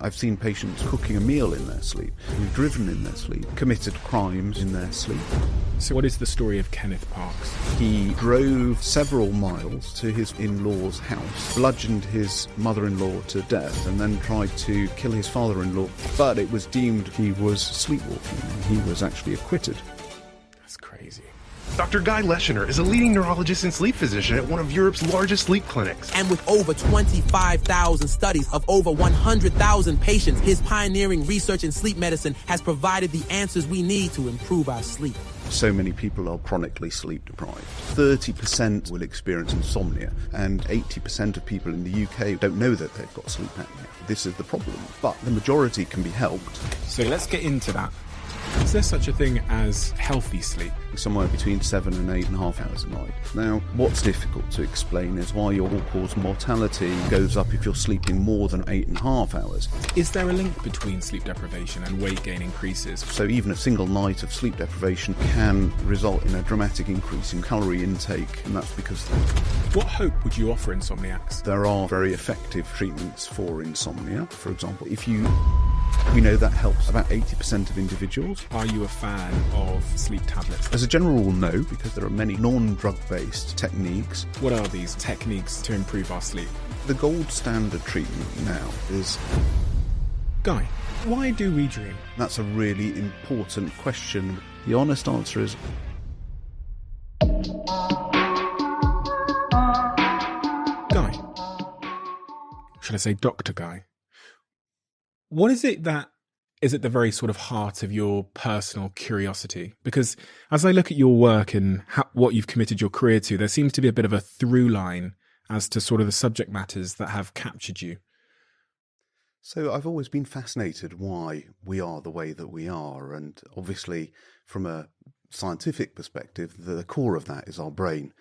I've seen patients cooking a meal in their sleep, who've driven in their sleep, committed crimes in their sleep. So what is the story of Kenneth Parks? He drove several miles to his in-law's house, bludgeoned his mother-in-law to death, and then tried to kill his father-in-law. But it was deemed he was sleepwalking, and he was actually acquitted. That's crazy. Dr. Guy Leschinzer is a leading neurologist and sleep physician at one of Europe's largest sleep clinics. And with over 25,000 studies of over 100,000 patients, his pioneering research in sleep medicine has provided the answers we need to improve our sleep. So many people are chronically sleep deprived. 30% will experience insomnia, and 80% of people in the UK don't know that they've got sleep apnea. This is the problem, but the majority can be helped. So let's get into that. Is there such a thing as healthy sleep? Somewhere between 7 and 8.5 hours a night. Now, what's difficult to explain is why your all-cause mortality goes up if you're sleeping more than 8.5 hours. Is there a link between sleep deprivation and weight gain increases? So even a single night of sleep deprivation can result in a dramatic increase in calorie intake, and that's because What hope would you offer insomniacs? there are very effective treatments for insomnia. For example, we know that helps about 80% of individuals. Are you a fan of sleep tablets? As a general rule, no, because there are many non-drug-based techniques. What are these techniques to improve our sleep? The gold standard treatment now is... Guy, why do we dream? That's a really important question. The honest answer is... Guy. Should I say Dr. Guy? What is it that is at the very sort of heart of your personal curiosity? Because as I look at your work and what you've committed your career to, there seems to be a bit of a through line as to sort of the subject matters that have captured you. So I've always been fascinated why we are the way that we are. And obviously, from a scientific perspective, the core of that is our brain.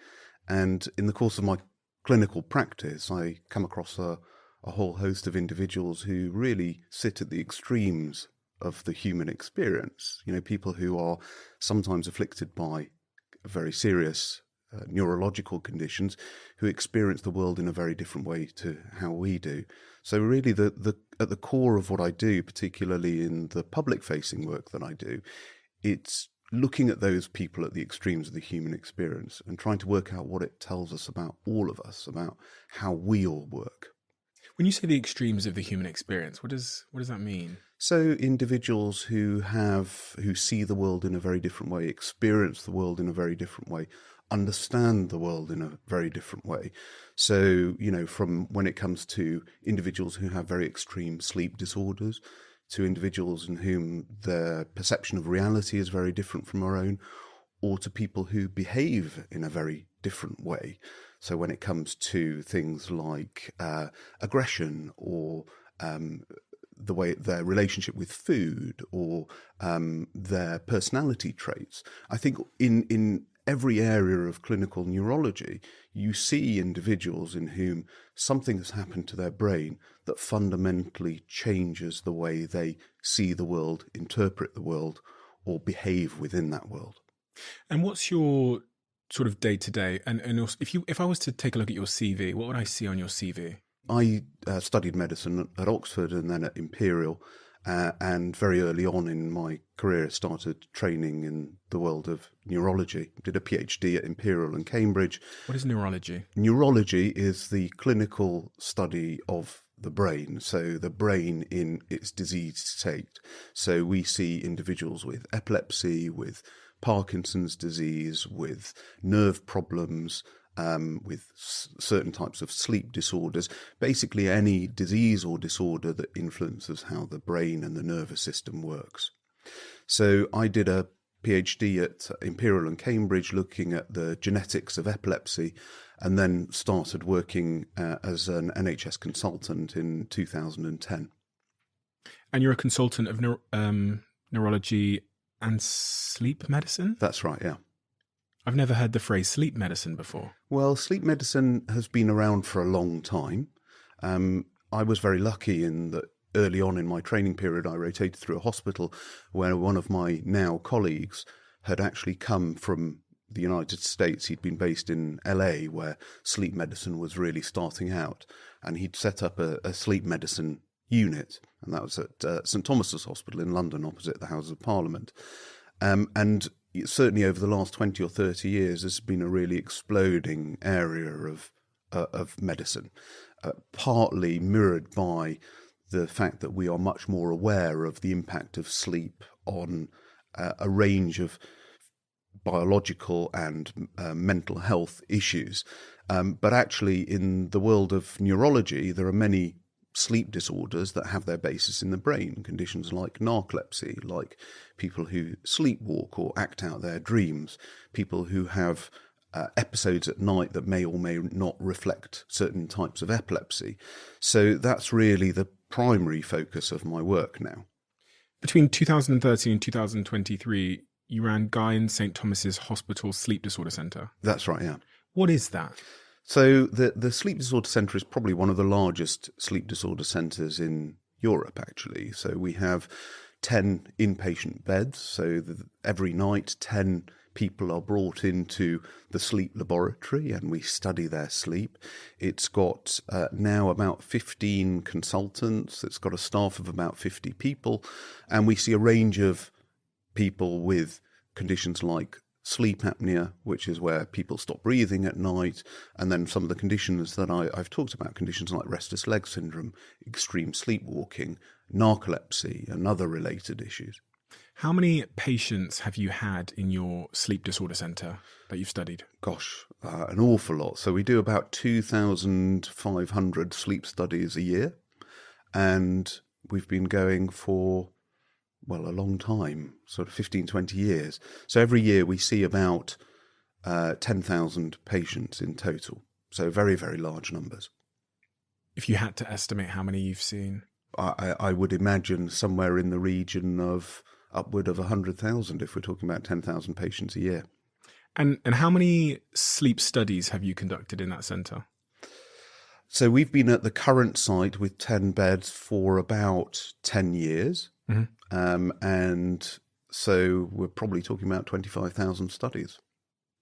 And in the course of my clinical practice, I come across a whole host of individuals who really sit at the extremes of the human experience. You know, people who are sometimes afflicted by very serious neurological conditions, who experience the world in a very different way to how we do. So really at the core of what I do, particularly in the public-facing work that I do, it's looking at those people at the extremes of the human experience and trying to work out what it tells us about all of us, about how we all work. When you say the extremes of the human experience, what does that mean? So individuals who see the world in a very different way, experience the world in a very different way, understand the world in a very different way. So, you know, from when it comes to individuals who have very extreme sleep disorders, to individuals in whom their perception of reality is very different from our own, or to people who behave in a very different way. So when it comes to things like aggression or the way their relationship with food or their personality traits, I think in every area of clinical neurology, you see individuals in whom something has happened to their brain that fundamentally changes the way they see the world, interpret the world, or behave within that world. And what's your sort of day to day? And also, if I was to take a look at your CV, what would I see on your CV? I studied medicine at Oxford and then at Imperial, and very early on in my career started training in the world of neurology. Did a PhD at Imperial and Cambridge. What is neurology? Neurology is the clinical study of the brain, so the brain in its diseased state. So we see individuals with epilepsy, with Parkinson's disease, with nerve problems, with certain types of sleep disorders, basically any disease or disorder that influences how the brain and the nervous system works. So I did a PhD at Imperial and Cambridge looking at the genetics of epilepsy, and then started working as an NHS consultant in 2010. And you're a consultant of neurology and sleep medicine? That's right, yeah. I've never heard the phrase sleep medicine before. Well, sleep medicine has been around for a long time. I was very lucky in that early on in my training period, I rotated through a hospital where one of my now colleagues had actually come from the United States. He'd been based in LA, where sleep medicine was really starting out. And he'd set up a sleep medicine unit, and that was at St Thomas's Hospital in London, opposite the Houses of Parliament. And certainly over the last 20 or 30 years, there's been a really exploding area of medicine, partly mirrored by the fact that we are much more aware of the impact of sleep on a range of biological and mental health issues. But actually, in the world of neurology, there are many sleep disorders that have their basis in the brain, conditions like narcolepsy, like people who sleepwalk or act out their dreams, people who have episodes at night that may or may not reflect certain types of epilepsy. So that's really the primary focus of my work now. Between 2013 and 2023, you ran Guy and St Thomas's Hospital Sleep Disorder Centre. That's right, yeah. What is that? So the Sleep Disorder Centre is probably one of the largest sleep disorder centres in Europe, actually. So we have 10 inpatient beds. So every night, 10 people are brought into the sleep laboratory and we study their sleep. It's got now about 15 consultants. It's got a staff of about 50 people. And we see a range of people with conditions like sleep apnea, which is where people stop breathing at night, and then some of the conditions that I've talked about, conditions like restless leg syndrome, extreme sleepwalking, narcolepsy, and other related issues. How many patients have you had in your sleep disorder centre that you've studied? Gosh, an awful lot. So we do about 2,500 sleep studies a year, and we've been going for a long time, sort of 15, 20 years. So every year we see about 10,000 patients in total. So very, very large numbers. If you had to estimate how many you've seen? I would imagine somewhere in the region of upward of 100,000 if we're talking about 10,000 patients a year. And how many sleep studies have you conducted in that centre? So we've been at the current site with 10 beds for about 10 years. Mm-hmm. And so we're probably talking about 25,000 studies.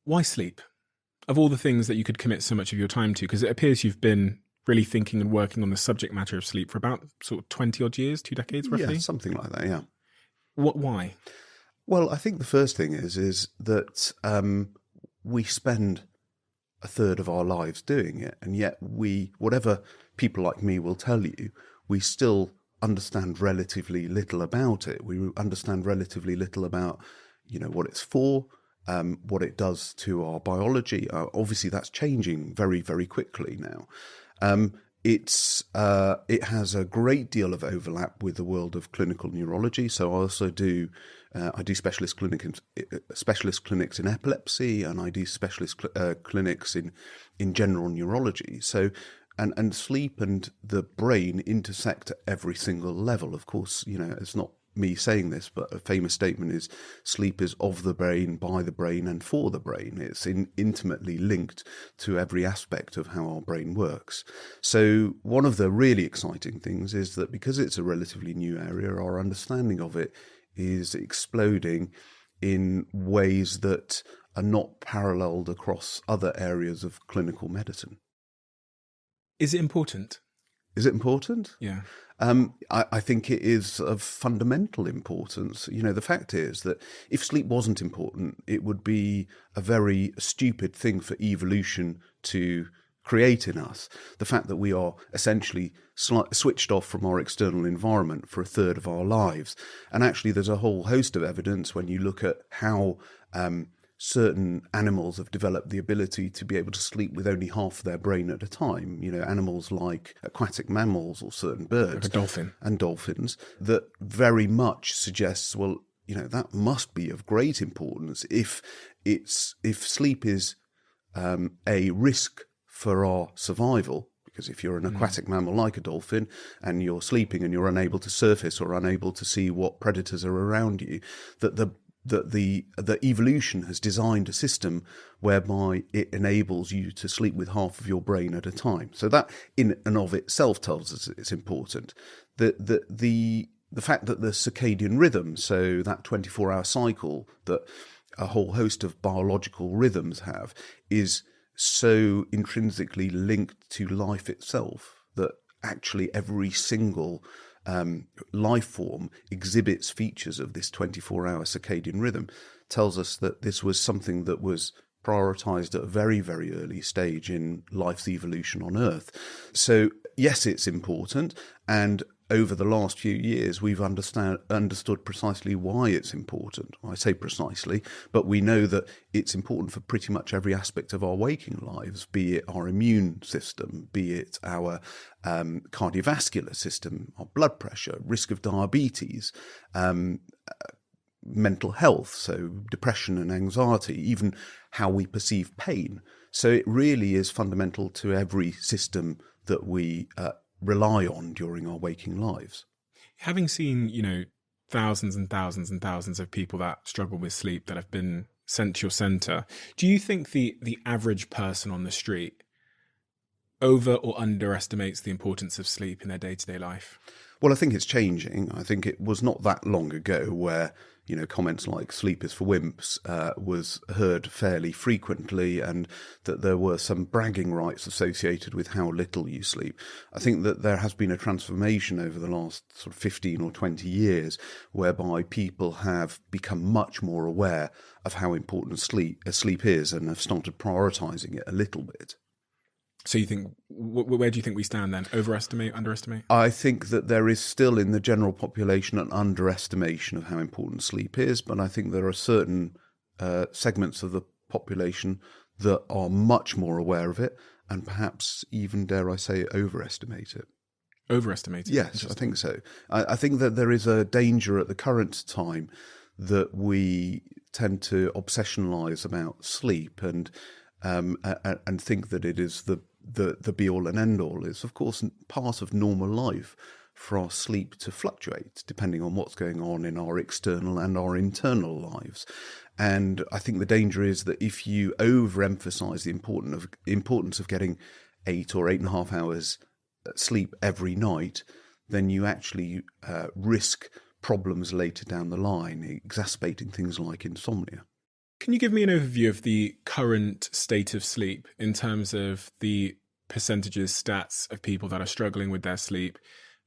Why sleep? Of all the things that you could commit so much of your time to, because it appears you've been really thinking and working on the subject matter of sleep for about sort of 20 odd years, 2 decades roughly? Yeah, something like that, yeah. Why? Well, I think the first thing is that we spend a third of our lives doing it, and yet whatever people like me will tell you, we still understand relatively little about it. We understand relatively little about, what it's for, what it does to our biology. Obviously, that's changing very, very quickly now. It has a great deal of overlap with the world of clinical neurology. So I also do specialist clinics in epilepsy, and I do specialist clinics in general neurology. So. And sleep and the brain intersect at every single level. Of course, it's not me saying this, but a famous statement is sleep is of the brain, by the brain, and for the brain. It's intimately linked to every aspect of how our brain works. So one of the really exciting things is that because it's a relatively new area, our understanding of it is exploding in ways that are not paralleled across other areas of clinical medicine. Is it important? Is it important? Yeah. I think it is of fundamental importance. The fact is that if sleep wasn't important, it would be a very stupid thing for evolution to create in us. The fact that we are essentially switched off from our external environment for a third of our lives. And actually, there's a whole host of evidence when you look at how certain animals have developed the ability to be able to sleep with only half of their brain at a time. Animals like aquatic mammals or certain birds. Like a dolphin. And dolphins, that very much suggests, that must be of great importance if sleep is a risk for our survival. Because if you're an aquatic mammal like a dolphin and you're sleeping and you're unable to surface or unable to see what predators are around you, that the evolution has designed a system whereby it enables you to sleep with half of your brain at a time. So that in and of itself tells us it's important. The fact that the circadian rhythm, so that 24-hour cycle that a whole host of biological rhythms have, is so intrinsically linked to life itself that actually every single life form exhibits features of this 24-hour circadian rhythm tells us that this was something that was prioritized at a very, very early stage in life's evolution on Earth. So yes, it's important, and over the last few years, we've understood precisely why it's important. I say precisely, but we know that it's important for pretty much every aspect of our waking lives, be it our immune system, be it our cardiovascular system, our blood pressure, risk of diabetes, mental health, so depression and anxiety, even how we perceive pain. So it really is fundamental to every system that we rely on during our waking lives. Having seen, thousands and thousands and thousands of people that struggle with sleep that have been sent to your centre, do you think the average person on the street over or underestimates the importance of sleep in their day-to-day life? Well, I think it's changing. I think it was not that long ago where comments like sleep is for wimps was heard fairly frequently, and that there were some bragging rights associated with how little you sleep. I think that there has been a transformation over the last sort of 15 or 20 years whereby people have become much more aware of how important sleep is and have started prioritising it a little bit. So you think, where do you think we stand then? Overestimate, underestimate? I think that there is still in the general population an underestimation of how important sleep is, but I think there are certain segments of the population that are much more aware of it and perhaps even, dare I say, overestimate it. Overestimate it? Yes, I think so. I think that there is a danger at the current time that we tend to obsessionalize about sleep and think that it is the be-all and end-all. Is, of course, part of normal life for our sleep to fluctuate depending on what's going on in our external and our internal lives. And I think the danger is that if you overemphasize the importance of getting 8 or 8.5 hours sleep every night, then you actually risk problems later down the line, exacerbating things like insomnia. Can you give me an overview of the current state of sleep in terms of the percentages, stats of people that are struggling with their sleep,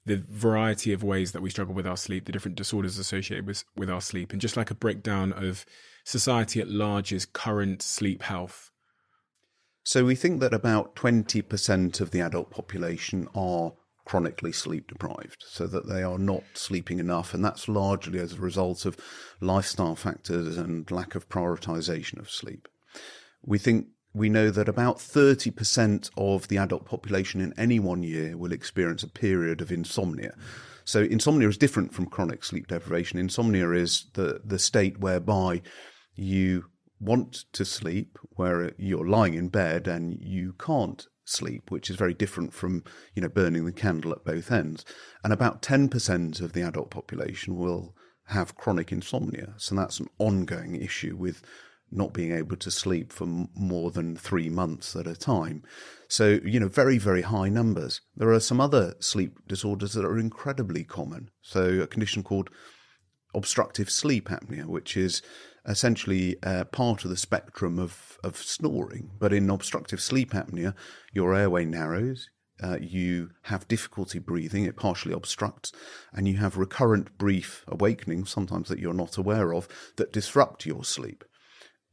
the variety of ways that we struggle with our sleep, the different disorders associated with our sleep, and just like a breakdown of society at large's current sleep health? So we think that about 20% of the adult population are chronically sleep deprived, so that they are not sleeping enough, and that's largely as a result of lifestyle factors and lack of prioritization of sleep. We know that about 30% of the adult population in any one year will experience a period of insomnia. So insomnia is different from chronic sleep deprivation. Insomnia is the state whereby you want to sleep, where you're lying in bed and you can't sleep, which is very different from burning the candle at both ends. And about 10% of the adult population will have chronic insomnia, so that's an ongoing issue with not being able to sleep for more than 3 months at a time. So very, very high numbers. There are some other sleep disorders that are incredibly common. So a condition called obstructive sleep apnea, which is essentially part of the spectrum of snoring. But in obstructive sleep apnea, your airway narrows, you have difficulty breathing, it partially obstructs, and you have recurrent brief awakenings, sometimes that you're not aware of, that disrupt your sleep.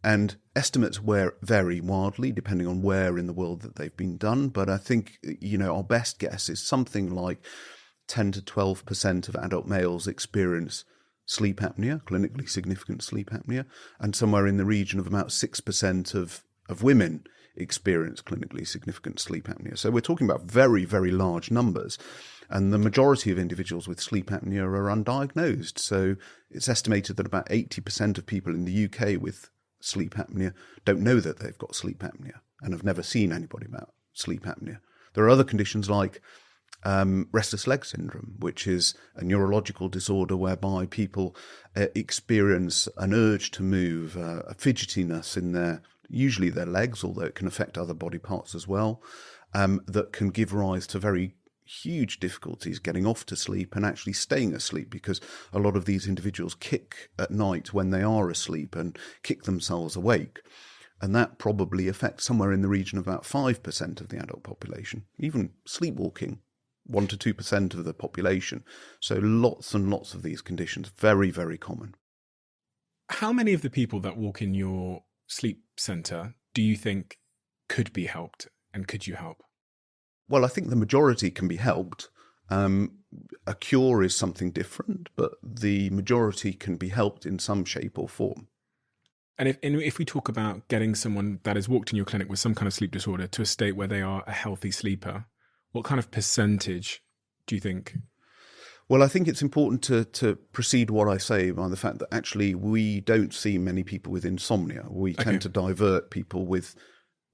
And estimates vary wildly depending on where in the world that they've been done. But I think, our best guess is something like 10 to 12% of adult males experience sleep apnea, clinically significant sleep apnea, and somewhere in the region of about 6% of women experience clinically significant sleep apnea. So we're talking about very, very large numbers. And the majority of individuals with sleep apnea are undiagnosed. So it's estimated that about 80% of people in the UK with sleep apnea don't know that they've got sleep apnea and have never seen anybody about sleep apnea. There are other conditions like restless leg syndrome, which is a neurological disorder whereby people experience an urge to move, a fidgetiness in usually their legs, although it can affect other body parts as well, that can give rise to very huge difficulties getting off to sleep and actually staying asleep, because a lot of these individuals kick at night when they are asleep and kick themselves awake. And that probably affects somewhere in the region of about 5% of the adult population. Even sleepwalking 1 to 2% of the population. So lots and lots of these conditions, very, very common. How many of the people that walk in your sleep centre do you think could be helped, and could you help? Well, I think the majority can be helped. A cure is something different, but the majority can be helped in some shape or form. And if we talk about getting someone that has walked in your clinic with some kind of sleep disorder to a state where they are a healthy sleeper, what kind of percentage do you think? Well, I think it's important to precede what I say by the fact that actually we don't see many people with insomnia. We tend to divert people with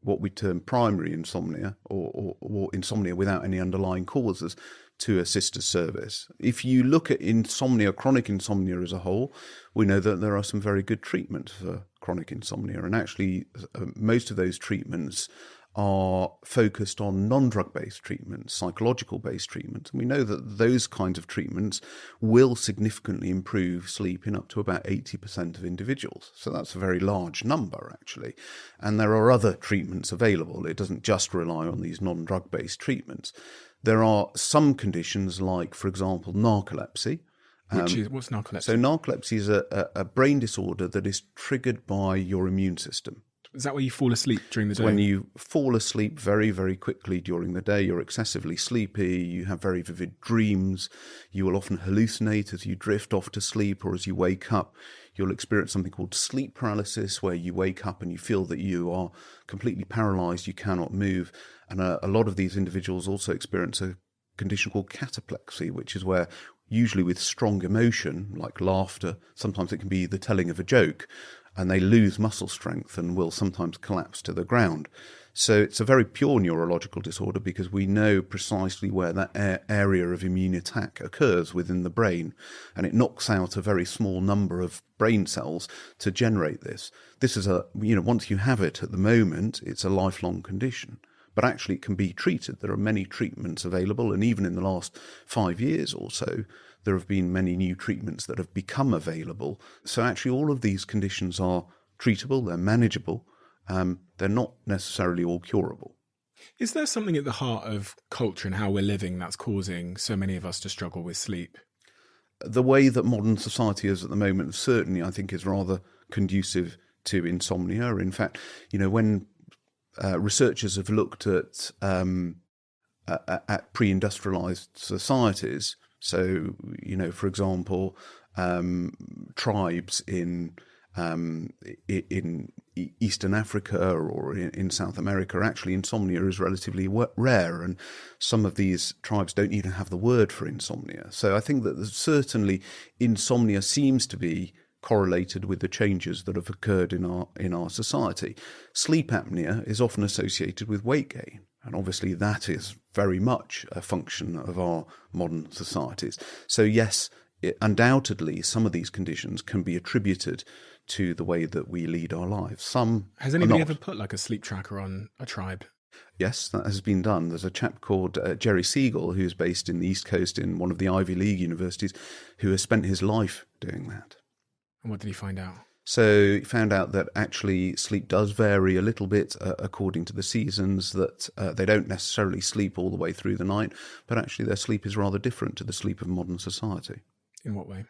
what we term primary insomnia or insomnia without any underlying causes to a sister service. If you look at insomnia, chronic insomnia as a whole, we know that there are some very good treatments for chronic insomnia. And actually, most of those treatments are focused on non-drug-based treatments, psychological-based treatments. And we know that those kinds of treatments will significantly improve sleep in up to about 80% of individuals. So that's a very large number, actually. And there are other treatments available. It doesn't just rely on these non-drug-based treatments. There are some conditions like, for example, narcolepsy. What's narcolepsy? So narcolepsy is a brain disorder that is triggered by your immune system. Is that where you fall asleep during the day? When you fall asleep very, very quickly during the day, you're excessively sleepy, you have very vivid dreams, you will often hallucinate as you drift off to sleep or as you wake up. You'll experience something called sleep paralysis, where you wake up and you feel that you are completely paralyzed, you cannot move. And a lot of these individuals also experience a condition called cataplexy, which is where, usually with strong emotion, like laughter, sometimes it can be the telling of a joke, and they lose muscle strength and will sometimes collapse to the ground. So it's a very pure neurological disorder because we know precisely where that area of immune attack occurs within the brain, and it knocks out a very small number of brain cells to generate this. This is once you have it at the moment, it's a lifelong condition. But actually it can be treated. There are many treatments available, and even in the last 5 years or so, there have been many new treatments that have become available. So actually all of these conditions are treatable, they're manageable, they're not necessarily all curable. Is there something at the heart of culture and how we're living that's causing so many of us to struggle with sleep? The way that modern society is at the moment certainly, I think, is rather conducive to insomnia. In fact, when researchers have looked at pre-industrialized societies, so, for example, tribes in Eastern Africa or in South America, actually insomnia is relatively rare, and some of these tribes don't even have the word for insomnia. So I think that certainly insomnia seems to be correlated with the changes that have occurred in our society. Sleep apnea is often associated with weight gain, and obviously that is very much a function of our modern societies. So yes, undoubtedly some of these conditions can be attributed to the way that we lead our lives. Some Has anybody ever put like a sleep tracker on a tribe? Yes, that has been done. There's a chap called Jerry Siegel, who's based in the East Coast in one of the Ivy League universities, who has spent his life doing that. And what did he find out? So he found out that actually sleep does vary a little bit according to the seasons, that they don't necessarily sleep all the way through the night, but actually their sleep is rather different to the sleep of modern society. In what way?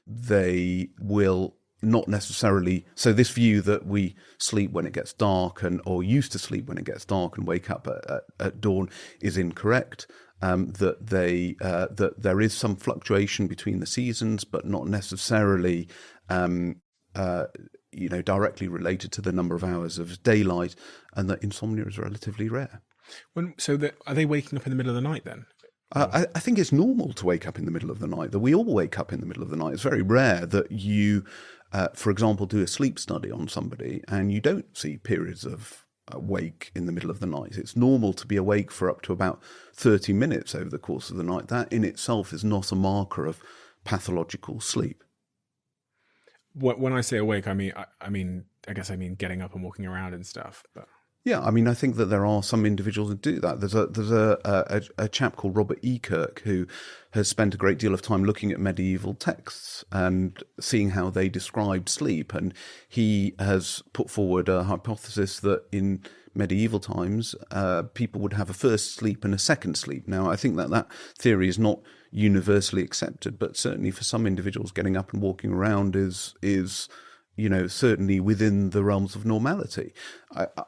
They will not necessarily... So this view that we sleep when it gets dark or used to sleep when it gets dark and wake up at dawn is incorrect. That there is some fluctuation between the seasons, but not necessarily directly related to the number of hours of daylight, and that insomnia is relatively rare. Are they waking up in the middle of the night then? I think it's normal to wake up in the middle of the night, that we all wake up in the middle of the night. It's very rare that you, for example, do a sleep study on somebody and you don't see periods of awake in the middle of the night. It's normal to be awake for up to about 30 minutes over the course of the night. That in itself is not a marker of pathological sleep. When I say awake, I guess I mean getting up and walking around and stuff. But Yeah, I mean, I think that there are some individuals who do that. There's a chap called Robert E. Kirk who has spent a great deal of time looking at medieval texts and seeing how they described sleep. And he has put forward a hypothesis that in medieval times, people would have a first sleep and a second sleep. Now, I think that theory is not universally accepted, but certainly for some individuals, getting up and walking around is certainly within the realms of normality.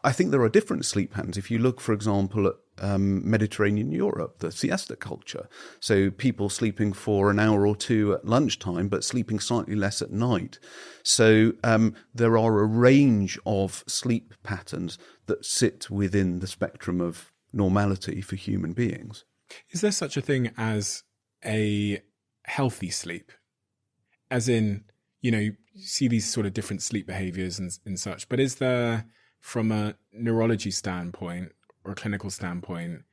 I think there are different sleep patterns. If you look, for example, at Mediterranean Europe, the siesta culture, so people sleeping for an hour or two at lunchtime, but sleeping slightly less at night. So there are a range of sleep patterns that sit within the spectrum of normality for human beings. Is there such a thing as a healthy sleep? As in, you see these sort of different sleep behaviors and such, but is there, from a neurology standpoint or a clinical standpoint,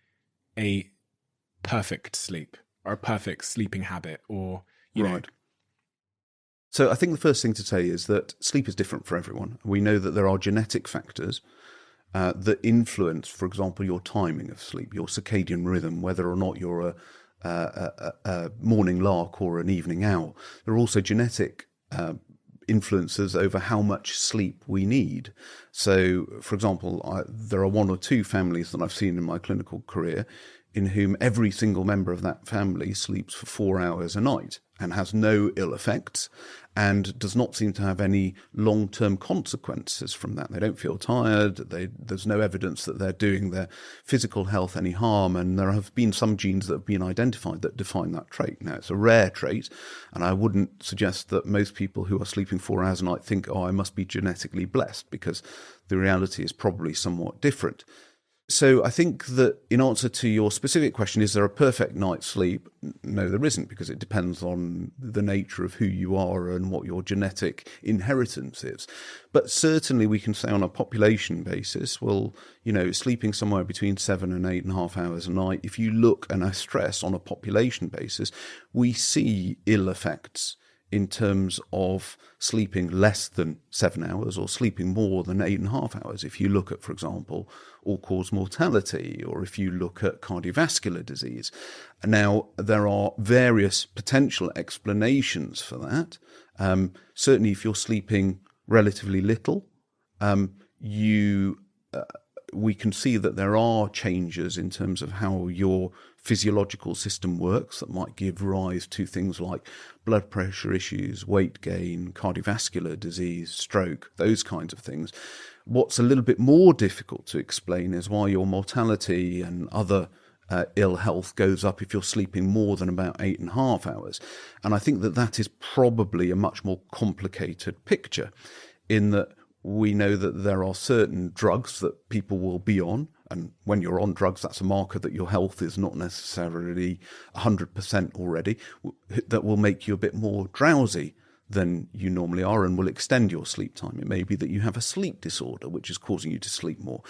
a perfect sleep or a perfect sleeping habit, or, you know? So I think the first thing to say is that sleep is different for everyone. We know that there are genetic factors that influence, for example, your timing of sleep, your circadian rhythm, whether or not you're a morning lark or an evening owl. There are also genetic influences over how much sleep we need. So, for example, there are one or two families that I've seen in my clinical career in whom every single member of that family sleeps for 4 hours a night and has no ill effects and does not seem to have any long-term consequences from that. They don't feel tired. There's no evidence that they're doing their physical health any harm, and there have been some genes that have been identified that define that trait. Now, it's a rare trait, and I wouldn't suggest that most people who are sleeping 4 hours a night think, I must be genetically blessed, because the reality is probably somewhat different. So I think that in answer to your specific question, is there a perfect night's sleep? No, there isn't, because it depends on the nature of who you are and what your genetic inheritance is. But certainly we can say on a population basis, well, sleeping somewhere between 7 and 8.5 hours a night, if you look, and I stress on a population basis, we see ill effects in terms of sleeping less than 7 hours or sleeping more than 8.5 hours. If you look at, for example, all-cause mortality, or if you look at cardiovascular disease. Now, there are various potential explanations for that. Certainly, if you're sleeping relatively little, we can see that there are changes in terms of how your physiological system works that might give rise to things like blood pressure issues, weight gain, cardiovascular disease, stroke, those kinds of things. What's a little bit more difficult to explain is why your mortality and other ill health goes up if you're sleeping more than about 8.5 hours. And I think that is probably a much more complicated picture, in that we know that there are certain drugs that people will be on, and when you're on drugs, that's a marker that your health is not necessarily 100% already, that will make you a bit more drowsy than you normally are and will extend your sleep time. It may be that you have a sleep disorder, which is causing you to sleep more.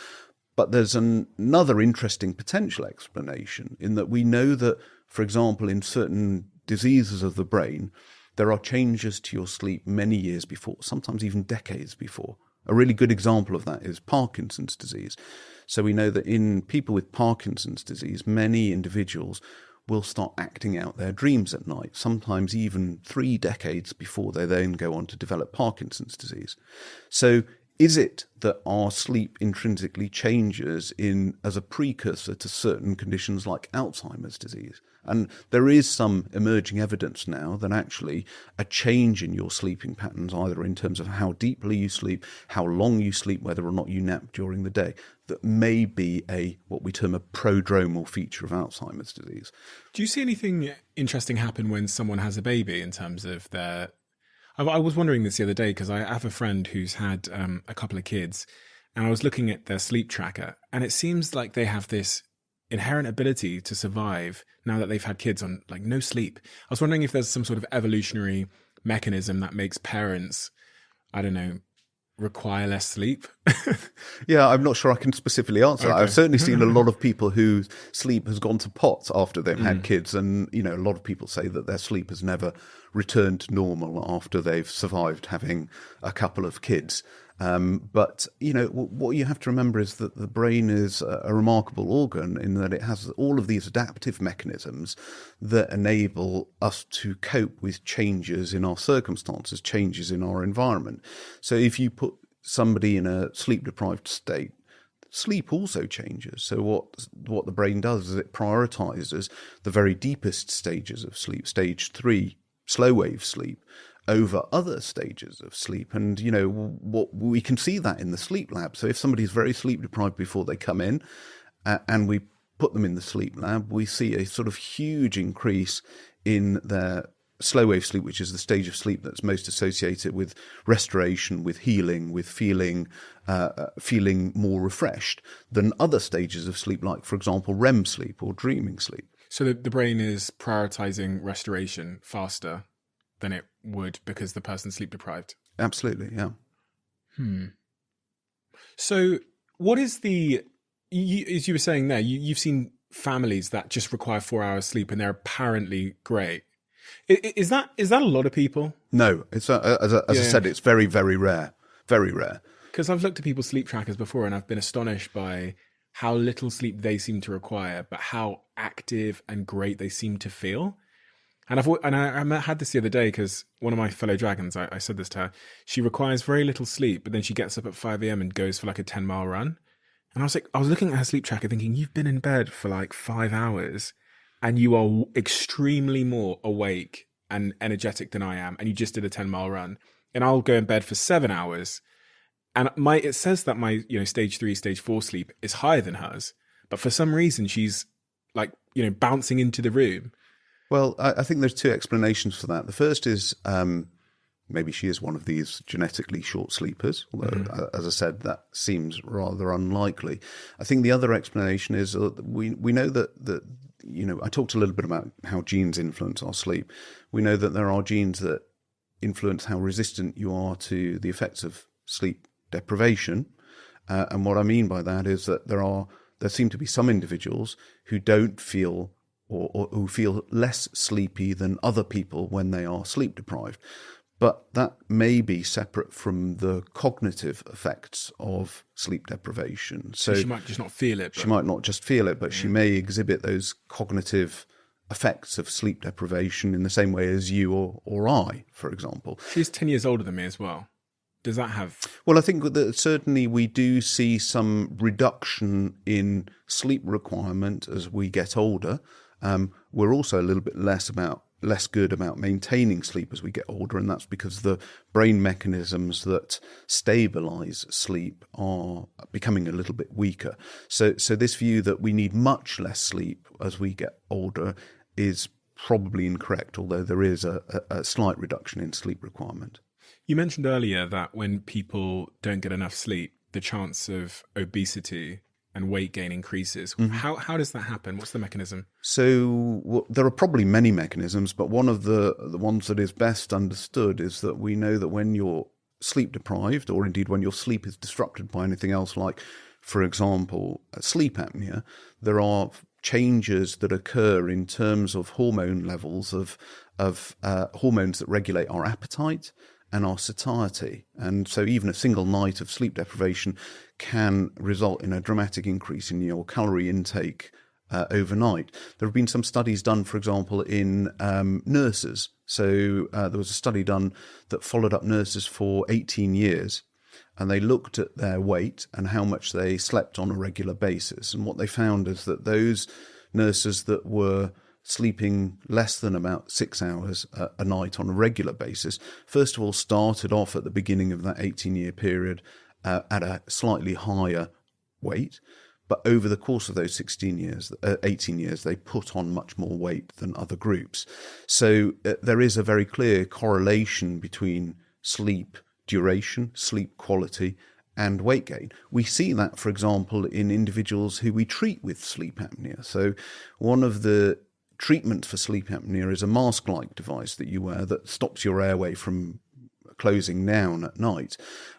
But there's another interesting potential explanation, in that we know that, for example, in certain diseases of the brain, there are changes to your sleep many years before, sometimes even decades before. A really good example of that is Parkinson's disease. So we know that in people with Parkinson's disease, many individuals will start acting out their dreams at night, sometimes even 3 decades before they then go on to develop Parkinson's disease. So is it that our sleep intrinsically changes as a precursor to certain conditions like Alzheimer's disease? And there is some emerging evidence now that actually a change in your sleeping patterns, either in terms of how deeply you sleep, how long you sleep, whether or not you nap during the day, that may be what we term a prodromal feature of Alzheimer's disease. Do you see anything interesting happen when someone has a baby in terms of their... I was wondering this the other day, because I have a friend who's had a couple of kids, and I was looking at their sleep tracker, and it seems like they have this inherent ability to survive now that they've had kids on no sleep. I was wondering if there's some sort of evolutionary mechanism that makes parents, I don't know, require less sleep. Yeah, I'm not sure I can specifically answer that. I've certainly seen a lot of people whose sleep has gone to pot after they've had kids, and a lot of people say that their sleep has never returned to normal after they've survived having a couple of kids. But, what you have to remember is that the brain is a remarkable organ in that it has all of these adaptive mechanisms that enable us to cope with changes in our circumstances, changes in our environment. So if you put somebody in a sleep-deprived state, sleep also changes. So what the brain does is it prioritizes the very deepest stages of sleep, stage 3, slow wave sleep, over other stages of sleep. And, what we can see that in the sleep lab. So if somebody's very sleep deprived before they come in and we put them in the sleep lab, we see a sort of huge increase in their slow wave sleep, which is the stage of sleep that's most associated with restoration, with healing, with feeling more refreshed than other stages of sleep, like, for example, REM sleep or dreaming sleep. So the brain is prioritizing restoration faster than it would because the person's sleep deprived? Absolutely, yeah. So what is as you were saying there, you've seen families that just require 4 hours sleep and they're apparently great. Is that a lot of people? No, it's as I said, it's very, very rare. Very rare. Because I've looked at people's sleep trackers before and I've been astonished by how little sleep they seem to require, but how active and great they seem to feel. And I had this the other day because one of my fellow dragons, I said this to her, she requires very little sleep, but then she gets up at 5 a.m. and goes for like a 10-mile run. And I was looking at her sleep tracker thinking, you've been in bed for like 5 hours and you are extremely more awake and energetic than I am, and you just did a 10-mile run. And I'll go in bed for 7 hours. And it says that my, stage 3, stage 4 sleep is higher than hers. But for some reason, she's like, bouncing into the room. Well, I think there's two explanations for that. The first is maybe she is one of these genetically short sleepers, although, as I said, that seems rather unlikely. I think the other explanation is we know that I talked a little bit about how genes influence our sleep. We know that there are genes that influence how resistant you are to the effects of sleep deprivation. And what I mean by that is that there seem to be some individuals who don't feel or who feel less sleepy than other people when they are sleep deprived. But that may be separate from the cognitive effects of sleep deprivation. So she might just not feel it. She might not just feel it, but she may exhibit those cognitive effects of sleep deprivation in the same way as you or I, for example. She's 10 years older than me as well. Does that have... Well, I think that certainly we do see some reduction in sleep requirement as we get older. We're also a little bit less good about maintaining sleep as we get older, and that's because the brain mechanisms that stabilize sleep are becoming a little bit weaker. So this view that we need much less sleep as we get older is probably incorrect, although there is a slight reduction in sleep requirement. You mentioned earlier that when people don't get enough sleep, the chance of obesity and weight gain increases. Mm-hmm. How does that happen? What's the mechanism? So there are probably many mechanisms, but one of the ones that is best understood is that we know that when you're sleep deprived, or indeed when your sleep is disrupted by anything else, like, for example, sleep apnea, there are changes that occur in terms of hormone levels of hormones that regulate our appetite and our satiety. And so even a single night of sleep deprivation can result in a dramatic increase in your calorie intake overnight. There have been some studies done, for example, in nurses. So there was a study done that followed up nurses for 18 years, and they looked at their weight and how much they slept on a regular basis. And what they found is that those nurses that were sleeping less than about 6 hours a night on a regular basis, first of all, started off at the beginning of that 18-year period at a slightly higher weight. But over the course of those 18 years, they put on much more weight than other groups. So there is a very clear correlation between sleep duration, sleep quality, and weight gain. We see that, for example, in individuals who we treat with sleep apnea. So one of the treatment for sleep apnea is a mask-like device that you wear that stops your airway from closing down at night.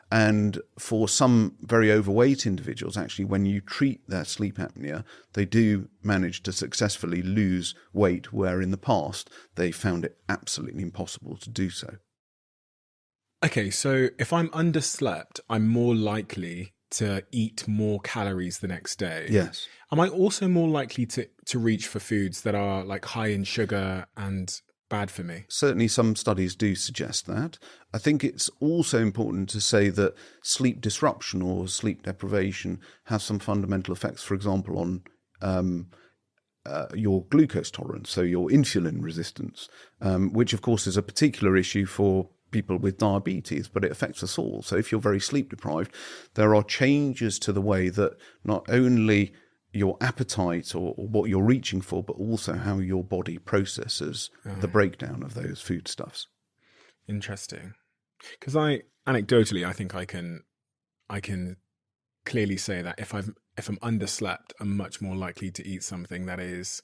And for some very overweight individuals, actually, when you treat their sleep apnea, they do manage to successfully lose weight, where in the past they found it absolutely impossible to do so. Okay, so if I'm underslept, I'm more likely to eat more calories the next day. Yes. Am I also more likely to reach for foods that are like high in sugar and bad for me? Certainly some studies do suggest that. I think it's also important to say that sleep disruption or sleep deprivation has some fundamental effects, for example, on your glucose tolerance, so your insulin resistance, which of course is a particular issue for people with diabetes, but it affects us all. So if you're very sleep deprived, there are changes to the way that not only your appetite or what you're reaching for, but also how your body processes the breakdown of those foodstuffs. Interesting. Because anecdotally, I think I can clearly say that if I'm underslept, I'm much more likely to eat something that is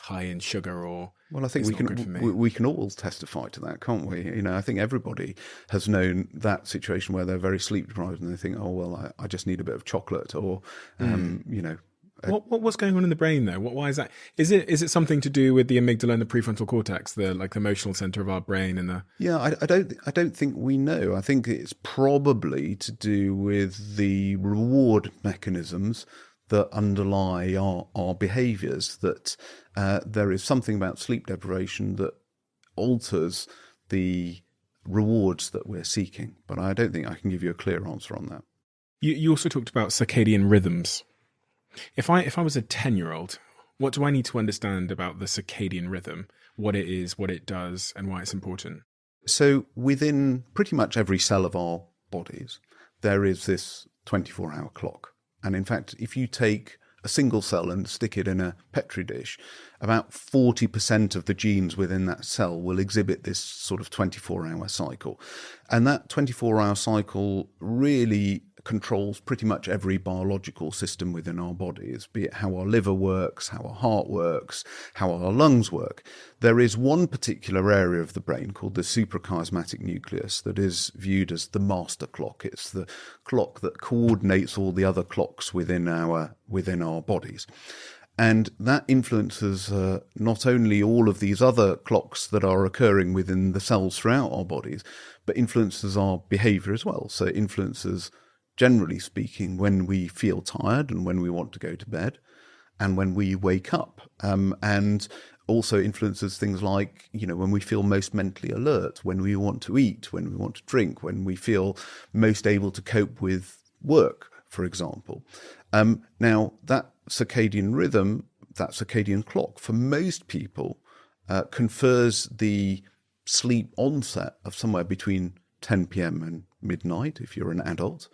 high in sugar or well, I think we can all testify to that, can't we? You know, I think everybody has known that situation where they're very sleep deprived and they think, oh well, I just need a bit of chocolate, or you know. What's going on in the brain though? Why is that? Is it something to do with the amygdala and the prefrontal cortex, the emotional center of our brain? And I don't think we know. I think it's probably to do with the reward mechanisms that underlie our behaviours. That there is something about sleep deprivation that alters the rewards that we're seeking. But I don't think I can give you a clear answer on that. You also talked about circadian rhythms. If I was a 10-year-old, what do I need to understand about the circadian rhythm, what it is, what it does, and why it's important? So within pretty much every cell of our bodies, there is this 24-hour clock. And in fact, if you take a single cell and stick it in a Petri dish, about 40% of the genes within that cell will exhibit this sort of 24-hour cycle. And that 24-hour cycle really controls pretty much every biological system within our bodies, be it how our liver works, how our heart works, how our lungs work. There is one particular area of the brain called the suprachiasmatic nucleus that is viewed as the master clock. It's the clock that coordinates all the other clocks within our bodies. And that influences not only all of these other clocks that are occurring within the cells throughout our bodies, but influences our behavior as well. So it influences, generally speaking, when we feel tired and when we want to go to bed and when we wake up, and also influences things like, you know, when we feel most mentally alert, when we want to eat, when we want to drink, when we feel most able to cope with work, for example. Now, that circadian rhythm, that circadian clock, for most people, confers the sleep onset of somewhere between 10 p.m. and midnight, if you're an adult,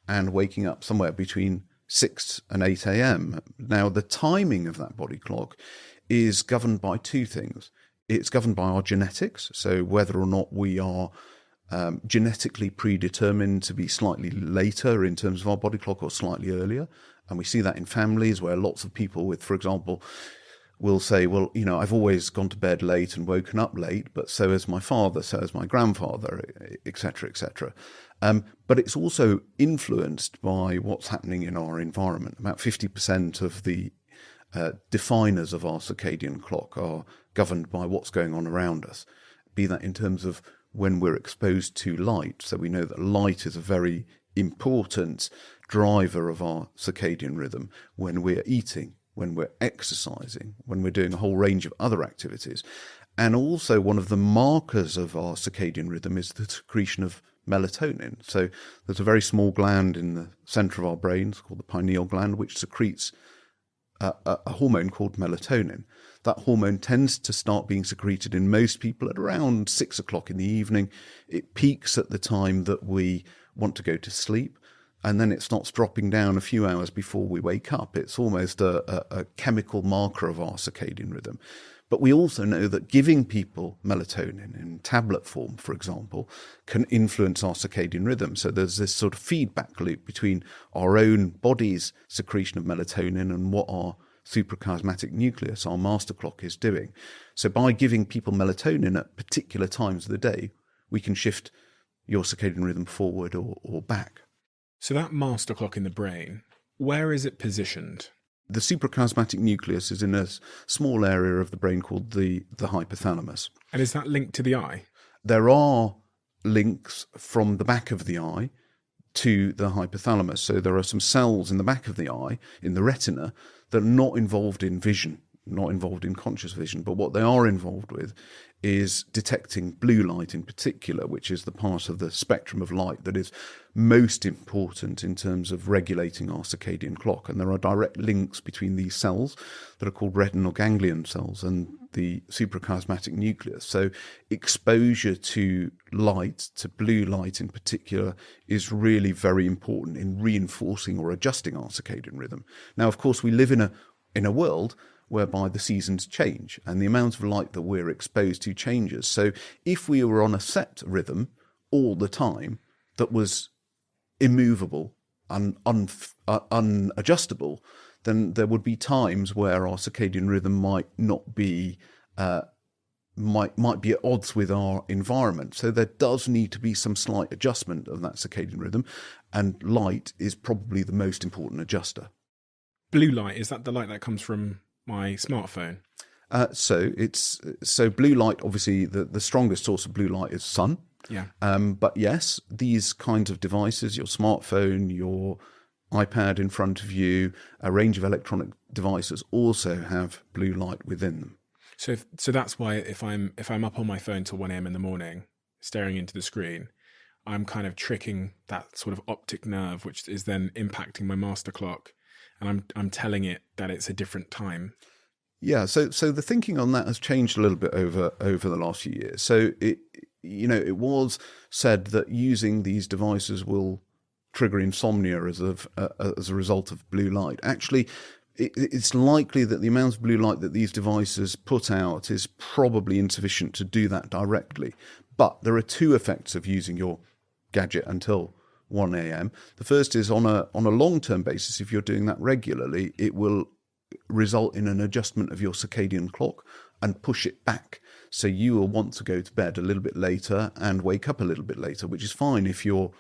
and waking up somewhere between 6 and 8 a.m. Now, the timing of that body clock is governed by two things. It's governed by our genetics, so whether or not we are genetically predetermined to be slightly later in terms of our body clock or slightly earlier. And we see that in families where lots of people with, for example, will say, well, you know, I've always gone to bed late and woken up late, but so has my father, so has my grandfather, etc., etc. But it's also influenced by what's happening in our environment. About 50% of the definers of our circadian clock are governed by what's going on around us, be that in terms of when we're exposed to light. So we know that light is a very important driver of our circadian rhythm when we're eating, when we're exercising, when we're doing a whole range of other activities. And also one of the markers of our circadian rhythm is the secretion of melatonin. So there's a very small gland in the center of our brains called the pineal gland, which secretes a hormone called melatonin. That hormone tends to start being secreted in most people at around 6 o'clock in the evening. It peaks at the time that we want to go to sleep, and then it starts dropping down a few hours before we wake up. It's almost a chemical marker of our circadian rhythm. But we also know that giving people melatonin in tablet form, for example, can influence our circadian rhythm. So there's this sort of feedback loop between our own body's secretion of melatonin and what our suprachiasmatic nucleus, our master clock, is doing. So by giving people melatonin at particular times of the day, we can shift your circadian rhythm forward or back. So that master clock in the brain, where is it positioned? The suprachiasmatic nucleus is in a small area of the brain called the hypothalamus. And is that linked to the eye? There are links from the back of the eye to the hypothalamus. So there are some cells in the back of the eye, in the retina, that are not involved in vision, not involved in conscious vision, but what they are involved with is detecting blue light in particular, which is the part of the spectrum of light that is most important in terms of regulating our circadian clock. And there are direct links between these cells that are called retinal ganglion cells and the suprachiasmatic nucleus. So exposure to light, to blue light in particular, is really very important in reinforcing or adjusting our circadian rhythm. Now, of course, we live in a world whereby the seasons change and the amount of light that we're exposed to changes. So if we were on a set rhythm all the time that was immovable and unadjustable, then there would be times where our circadian rhythm might not be might be at odds with our environment. So there does need to be some slight adjustment of that circadian rhythm, and light is probably the most important adjuster. Blue light, is that the light that comes from my smartphone? So blue light, obviously the strongest source of blue light is sun. Yeah. But yes, these kinds of devices, your smartphone, your iPad in front of you, a range of electronic devices also have blue light within them. So that's why if I'm up on my phone till 1 a.m. in the morning, staring into the screen, I'm kind of tricking that sort of optic nerve, which is then impacting my master clock, and I'm telling it that it's a different time. Yeah, so the thinking on that has changed a little bit over the last few years. So it was said that using these devices will trigger insomnia as a result of blue light. Actually, it's likely that the amount of blue light that these devices put out is probably insufficient to do that directly. But there are two effects of using your gadget until 1 a.m. The first is on a long-term basis, if you're doing that regularly, it will result in an adjustment of your circadian clock and push it back. So you will want to go to bed a little bit later and wake up a little bit later, which is fine if you're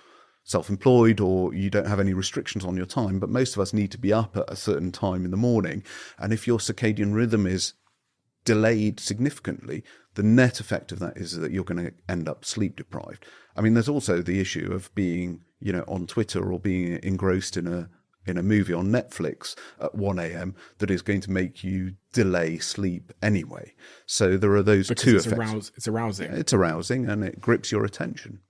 self-employed or you don't have any restrictions on your time. But most of us need to be up at a certain time in the morning. And if your circadian rhythm is delayed significantly, the net effect of that is that you're going to end up sleep deprived. I mean, there's also the issue of being, on Twitter or being engrossed in a movie on Netflix at 1 a.m. that is going to make you delay sleep anyway. So there are those two effects. It's arousing. It's arousing and it grips your attention.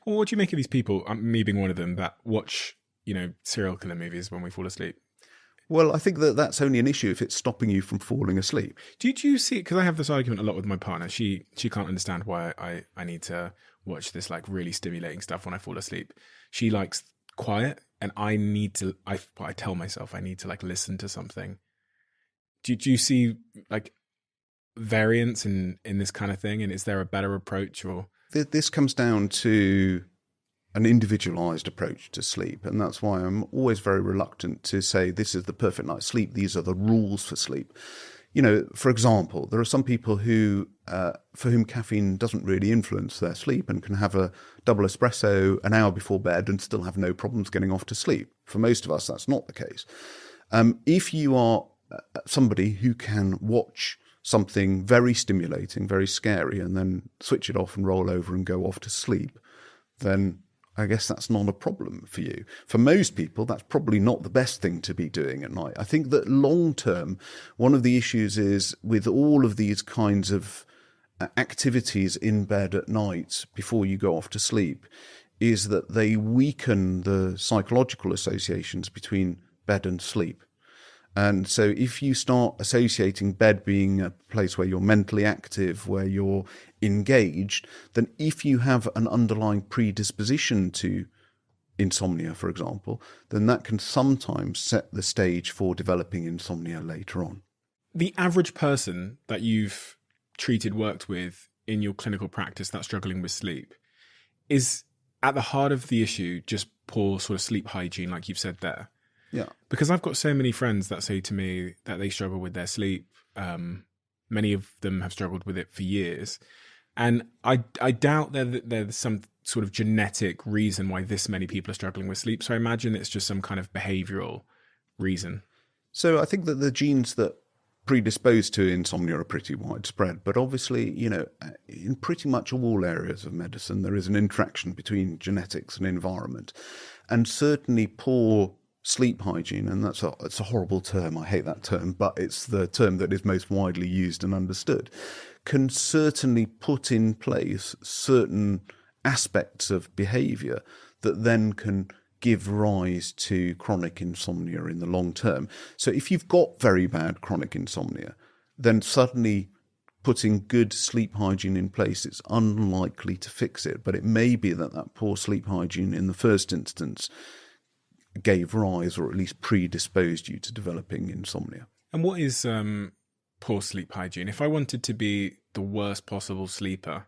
Well, what do you make of these people, me being one of them, that watch, serial killer movies when we fall asleep? Well, I think that's only an issue if it's stopping you from falling asleep. Do you see, because I have this argument a lot with my partner. She can't understand why I need to watch this like really stimulating stuff when I fall asleep. She likes quiet, and I tell myself I need to like listen to something. Do you see like variance in this kind of thing? And is there a better approach? Or this comes down to an individualized approach to sleep, and that's why I'm always very reluctant to say this is the perfect night's sleep. These are the rules for sleep. For example, there are some people who, for whom caffeine doesn't really influence their sleep and can have a double espresso an hour before bed and still have no problems getting off to sleep. For most of us, that's not the case. If you are somebody who can watch something very stimulating, very scary, and then switch it off and roll over and go off to sleep, then I guess that's not a problem for you. For most people, that's probably not the best thing to be doing at night. I think that long term, one of the issues is with all of these kinds of activities in bed at night before you go off to sleep is that they weaken the psychological associations between bed and sleep. And so if you start associating bed being a place where you're mentally active, where you're engaged, then if you have an underlying predisposition to insomnia, for example, then that can sometimes set the stage for developing insomnia later on. The average person that you've worked with in your clinical practice that's struggling with sleep is at the heart of the issue just poor sort of sleep hygiene, like you've said there. Yeah. Because I've got so many friends that say to me that they struggle with their sleep. Many of them have struggled with it for years. And I doubt that there's some sort of genetic reason why this many people are struggling with sleep. So I imagine it's just some kind of behavioral reason. So I think that the genes that predisposed to insomnia are pretty widespread, but obviously, in pretty much all areas of medicine, there is an interaction between genetics and environment. And certainly poor sleep hygiene, and it's a horrible term, I hate that term, but it's the term that is most widely used and understood, can certainly put in place certain aspects of behaviour that then can give rise to chronic insomnia in the long term. So if you've got very bad chronic insomnia, then suddenly putting good sleep hygiene in place, it's unlikely to fix it. But it may be that poor sleep hygiene in the first instance gave rise, or at least predisposed you to developing insomnia. And what is poor sleep hygiene? If I wanted to be the worst possible sleeper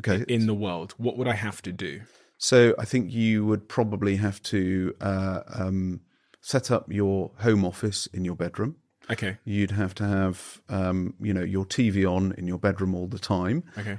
in the world, what would I have to do? So I think you would probably have to set up your home office in your bedroom. Okay. You'd have to have, your TV on in your bedroom all the time. Okay.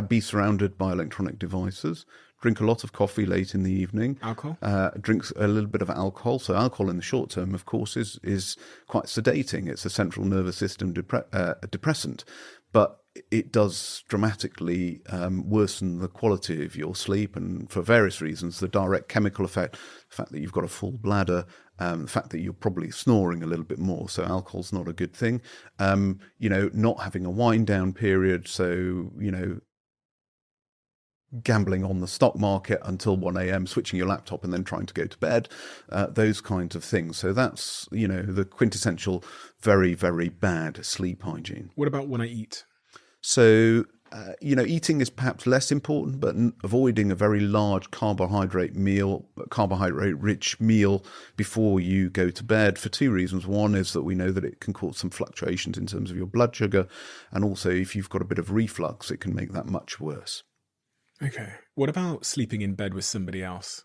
Be surrounded by electronic devices. Drink a lot of coffee late in the evening. Alcohol? Drink a little bit of alcohol. So alcohol in the short term, of course, is quite sedating. It's a central nervous system depressant. But it does dramatically worsen the quality of your sleep, and for various reasons, the direct chemical effect, the fact that you've got a full bladder, the fact that you're probably snoring a little bit more, so alcohol's not a good thing. Not having a wind down period, so, gambling on the stock market until 1 a.m, switching your laptop and then trying to go to bed, those kinds of things. So that's, the quintessential very, very bad sleep hygiene. What about when I eat? So, eating is perhaps less important, but avoiding a very large carbohydrate-rich meal before you go to bed for two reasons. One is that we know that it can cause some fluctuations in terms of your blood sugar, and also if you've got a bit of reflux, it can make that much worse. Okay. What about sleeping in bed with somebody else?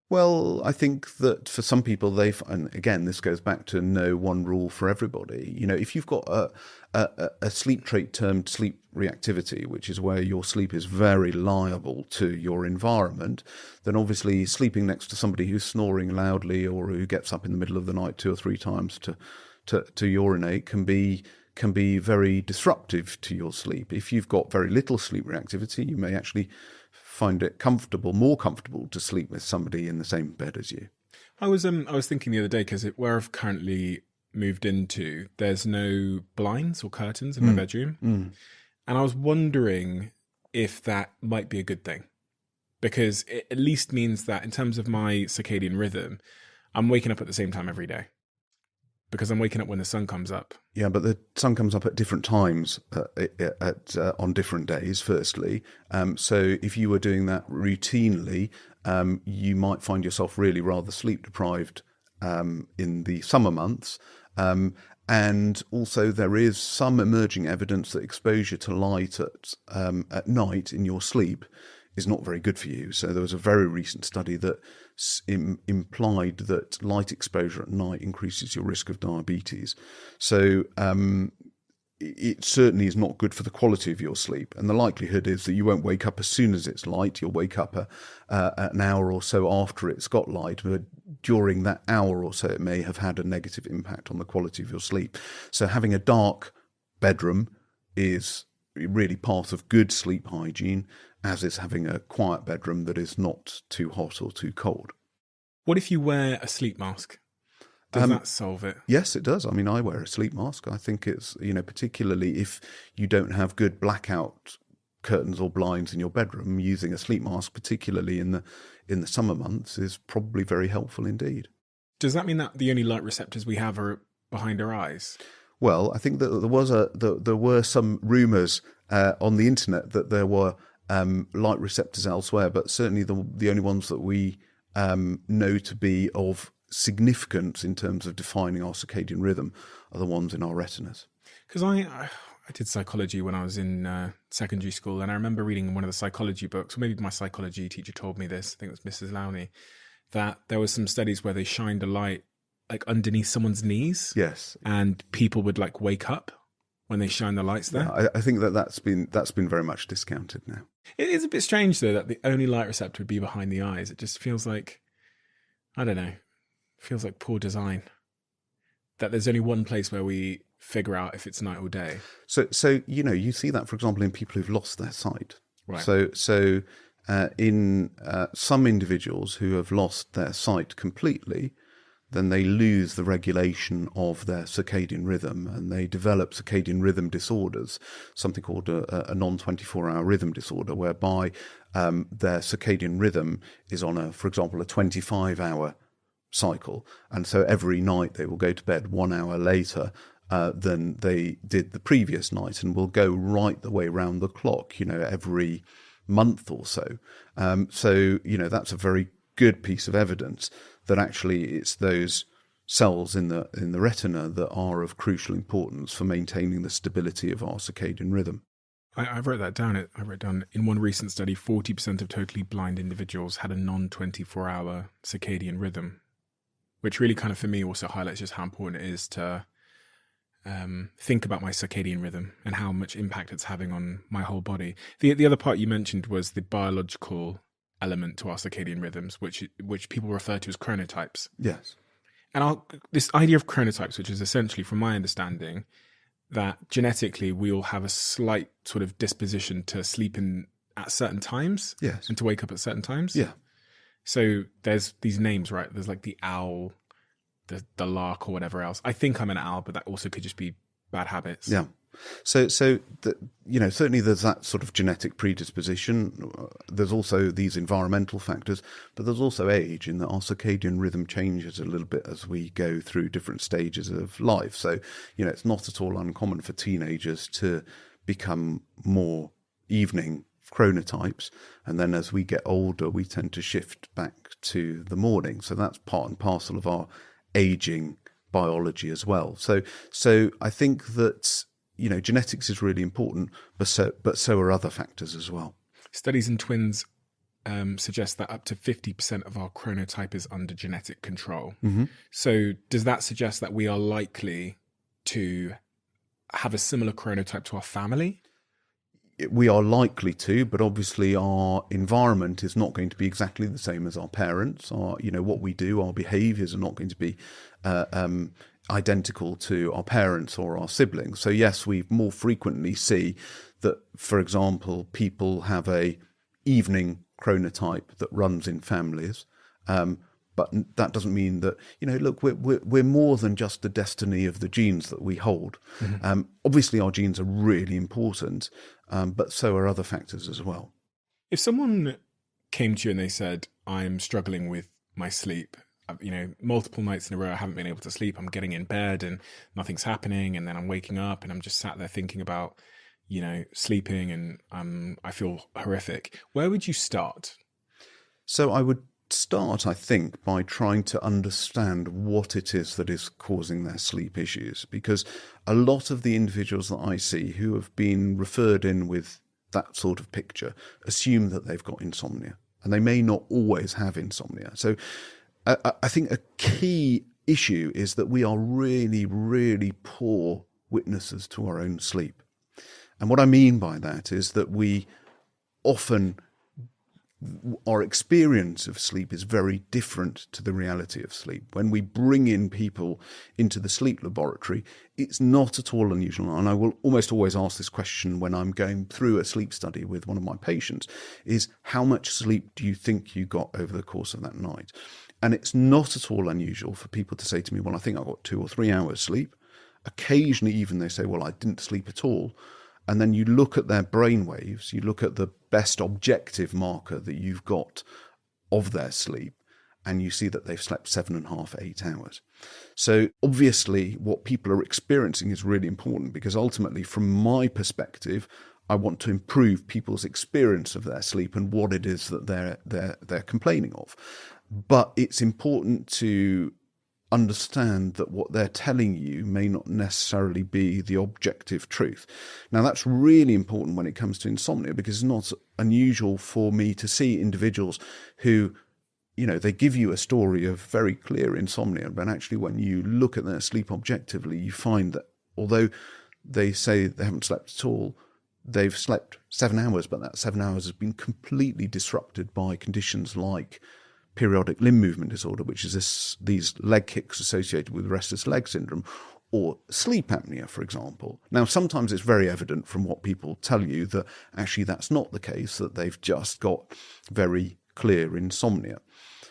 Well, I think that for some people, and again, this goes back to no one rule for everybody. If you've got a sleep trait termed sleep reactivity, which is where your sleep is very liable to your environment, then obviously sleeping next to somebody who's snoring loudly or who gets up in the middle of the night 2 or 3 times to urinate can be very disruptive to your sleep. If you've got very little sleep reactivity, you may actually find it more comfortable to sleep with somebody in the same bed as you. I was thinking the other day, because where I've currently moved into, there's no blinds or curtains in my bedroom. And I was wondering if that might be a good thing, because it at least means that in terms of my circadian rhythm, I'm waking up at the same time every day, because I'm waking up when the sun comes up. Yeah, but the sun comes up at different times on different days, firstly. So if you were doing that routinely, you might find yourself really rather sleep deprived in the summer months. And also there is some emerging evidence that exposure to light at night in your sleep is not very good for you. So there was a very recent study that implied that light exposure at night increases your risk of diabetes. So it certainly is not good for the quality of your sleep. And the likelihood is that you won't wake up as soon as it's light. You'll wake up an hour or so after it's got light. But during that hour or so, it may have had a negative impact on the quality of your sleep. So having a dark bedroom is really part of good sleep hygiene, as is having a quiet bedroom that is not too hot or too cold. What if you wear a sleep mask? Does that solve it? Yes, it does. I mean, I wear a sleep mask. I think it's, particularly if you don't have good blackout curtains or blinds in your bedroom, using a sleep mask, particularly in the summer months, is probably very helpful indeed. Does that mean that the only light receptors we have are behind our eyes? Well, I think that there were some rumours on the internet that there were light receptors elsewhere, but certainly the only ones that we know to be of significance in terms of defining our circadian rhythm are the ones in our retinas. Because I did psychology when I was in secondary school, and I remember reading in one of the psychology books, or maybe my psychology teacher told me this, I think it was Mrs. Lowney, that there was some studies where they shined a light like underneath someone's knees. Yes. And people would like wake up when they shine the lights there. Yeah, I think that's been very much discounted now. It is a bit strange though that the only light receptor would be behind the eyes. It just feels like, I don't know, feels like poor design. that there's only one place where we figure out if it's night or day. So you see that, for example, in people who've lost their sight. Right. So in some individuals who have lost their sight completely, then they lose the regulation of their circadian rhythm, and they develop circadian rhythm disorders, something called a non-24-hour rhythm disorder, whereby their circadian rhythm is on for example, a 25-hour cycle. And so every night they will go to bed 1 hour later than they did the previous night, and will go right the way round the clock, every month or so. So that's a very good piece of evidence that actually it's those cells in the retina that are of crucial importance for maintaining the stability of our circadian rhythm. I wrote that down. I wrote down in one recent study, 40% of totally blind individuals had a non-24-hour circadian rhythm, which really kind of, for me, also highlights just how important it is to think about my circadian rhythm and how much impact it's having on my whole body. The other part you mentioned was the biological element to our circadian rhythms, which people refer to as chronotypes. Yes. And this idea of chronotypes, which is essentially, from my understanding, that genetically we all have a slight sort of disposition to sleep in at certain times, yes, and to wake up at certain times. Yeah. So there's these names, right? There's like the owl, the lark, or whatever else. I think I'm an owl, but that also could just be bad habits. Yeah. So certainly there's that sort of genetic predisposition. There's also these environmental factors, but there's also age, in that our circadian rhythm changes a little bit as we go through different stages of life. So, it's not at all uncommon for teenagers to become more evening chronotypes, and then as we get older, we tend to shift back to the morning. So that's part and parcel of our aging biology as well. So I think that genetics is really important, but so are other factors as well. Studies in twins suggest that up to 50% of our chronotype is under genetic control. Mm-hmm. So does that suggest that we are likely to have a similar chronotype to our family? We are likely to, but obviously our environment is not going to be exactly the same as our parents. What we do, our behaviours are not going to be identical to our parents or our siblings. So yes, we more frequently see that, for example, people have a evening chronotype that runs in families. But that doesn't mean that, look, we're more than just the destiny of the genes that we hold. Mm-hmm. Obviously, our genes are really important, but so are other factors as well. If someone came to you and they said, I'm struggling with my sleep, multiple nights in a row, I haven't been able to sleep, I'm getting in bed and nothing's happening, and then I'm waking up and I'm just sat there thinking about, sleeping, and I feel horrific. Where would you start? So I would start, I think, by trying to understand what it is that is causing their sleep issues, because a lot of the individuals that I see who have been referred in with that sort of picture assume that they've got insomnia, and they may not always have insomnia. So I think a key issue is that we are really, really poor witnesses to our own sleep. And what I mean by that is that we often, our experience of sleep is very different to the reality of sleep. When we bring in people into the sleep laboratory, it's not at all unusual. And I will almost always ask this question when I'm going through a sleep study with one of my patients, is how much sleep do you think you got over the course of that night? And it's not at all unusual for people to say to me, well, I think I got 2 or 3 hours sleep. Occasionally even they say, well, I didn't sleep at all. And then you look at their brain waves, you look at the best objective marker that you've got of their sleep, and you see that they've slept 7.5, 8 hours. So obviously what people are experiencing is really important, because ultimately, from my perspective, I want to improve people's experience of their sleep and what it is that they're complaining of. But it's important to understand that what they're telling you may not necessarily be the objective truth. Now, that's really important when it comes to insomnia, because it's not unusual for me to see individuals who, they give you a story of very clear insomnia, but actually when you look at their sleep objectively, you find that although they say they haven't slept at all, they've slept 7 hours, but that 7 hours has been completely disrupted by conditions like periodic limb movement disorder, which is these leg kicks associated with restless leg syndrome, or sleep apnea, for example. Now, sometimes it's very evident from what people tell you that actually that's not the case, that they've just got very clear insomnia.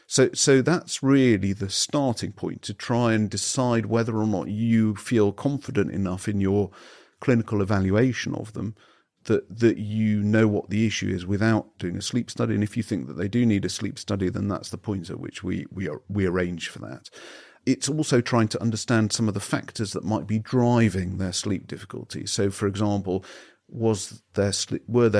So that's really the starting point to try and decide whether or not you feel confident enough in your clinical evaluation of them that you know what the issue is without doing a sleep study. And if you think that they do need a sleep study, then that's the point at which we arrange for that. It's also trying to understand some of the factors that might be driving their sleep difficulties. So, for example, were their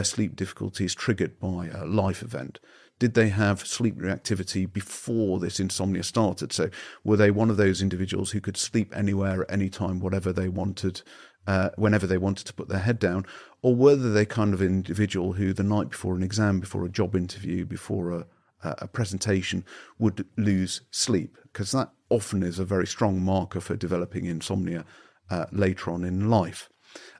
sleep difficulties triggered by a life event? Did they have sleep reactivity before this insomnia started? So were they one of those individuals who could sleep anywhere at any time, whatever they wanted, whenever they wanted to put their head down? Or were they kind of individual who the night before an exam, before a job interview, before a presentation would lose sleep? Because that often is a very strong marker for developing insomnia later on in life.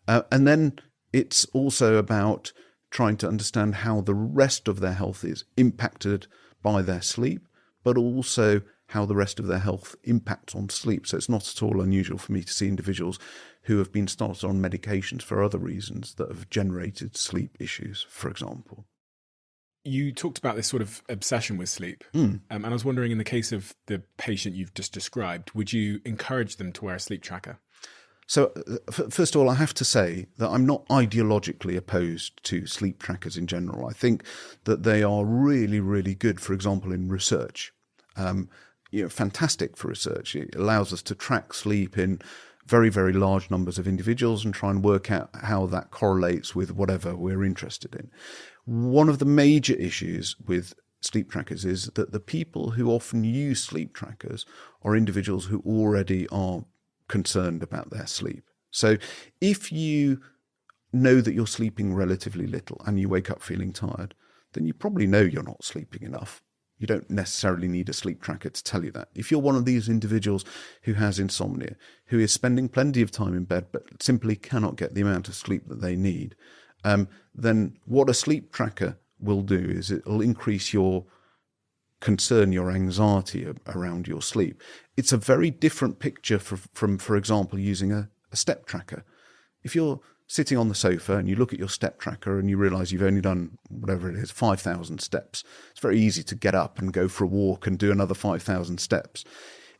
And then it's also about trying to understand how the rest of their health is impacted by their sleep, but also how the rest of their health impacts on sleep. So it's not at all unusual for me to see individuals who have been started on medications for other reasons that have generated sleep issues, for example. You talked about this sort of obsession with sleep. And I was wondering, in the case of the patient you've just described, would you encourage them to wear a sleep tracker? So first of all, I have to say that I'm not ideologically opposed to sleep trackers in general. I think that they are really, really good, for example, in research. Fantastic for research. It allows us to track sleep in very, very large numbers of individuals and try and work out how that correlates with whatever we're interested in. One of the major issues with sleep trackers is that the people who often use sleep trackers are individuals who already are concerned about their sleep. So if you know that you're sleeping relatively little and you wake up feeling tired, then you probably know you're not sleeping enough. You don't necessarily need a sleep tracker to tell you that. If you're one of these individuals who has insomnia, who is spending plenty of time in bed but simply cannot get the amount of sleep that they need, then what a sleep tracker will do is it will increase your concern, your anxiety around your sleep. It's a very different picture from, for example, using a step tracker. If you're sitting on the sofa and you look at your step tracker and you realize you've only done whatever it is, 5,000 steps, it's very easy to get up and go for a walk and do another 5,000 steps.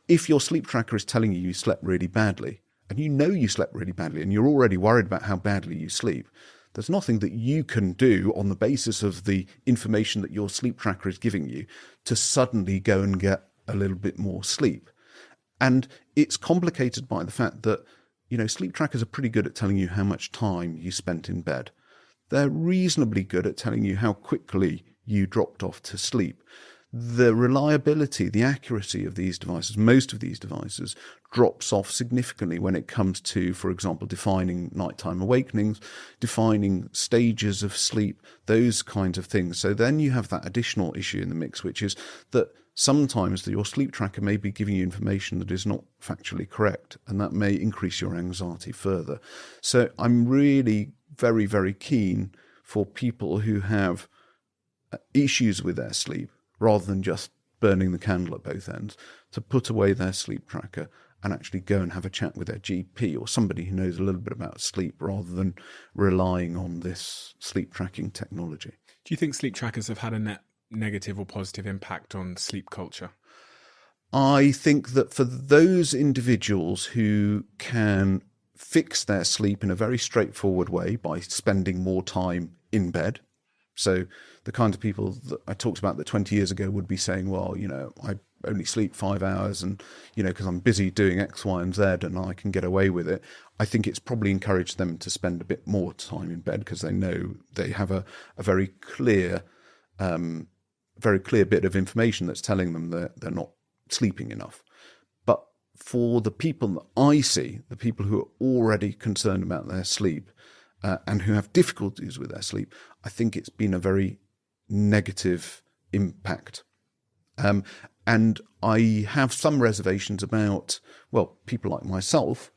If your sleep tracker is telling you slept really badly, and you know you slept really badly, and you're already worried about how badly you sleep, there's nothing that you can do on the basis of the information that your sleep tracker is giving you to suddenly go and get a little bit more sleep. And it's complicated by the fact that, sleep trackers are pretty good at telling you how much time you spent in bed. They're reasonably good at telling you how quickly you dropped off to sleep. The reliability, the accuracy of these devices, most of these devices, drops off significantly when it comes to, for example, defining nighttime awakenings, defining stages of sleep, those kinds of things. So then you have that additional issue in the mix, which is that sometimes your sleep tracker may be giving you information that is not factually correct, and that may increase your anxiety further. So I'm really very, very keen for people who have issues with their sleep, rather than just burning the candle at both ends, to put away their sleep tracker and actually go and have a chat with their GP or somebody who knows a little bit about sleep, rather than relying on this sleep tracking technology. Do you think sleep trackers have had a negative or positive impact on sleep culture? I think that for those individuals who can fix their sleep in a very straightforward way by spending more time in bed, so the kind of people that I talked about that 20 years ago would be saying, well, I only sleep 5 hours and, because I'm busy doing X, Y, and Z and I can get away with it. I think it's probably encouraged them to spend a bit more time in bed because they know they have a very clear bit of information that's telling them that they're not sleeping enough. But for the people that I see, the people who are already concerned about their sleep, and who have difficulties with their sleep, I think it's been a very negative impact. And I have some reservations about, people like myself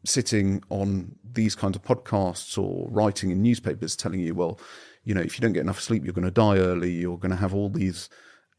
sitting on these kinds of podcasts or writing in newspapers telling you, if you don't get enough sleep, you're going to die early, you're going to have all these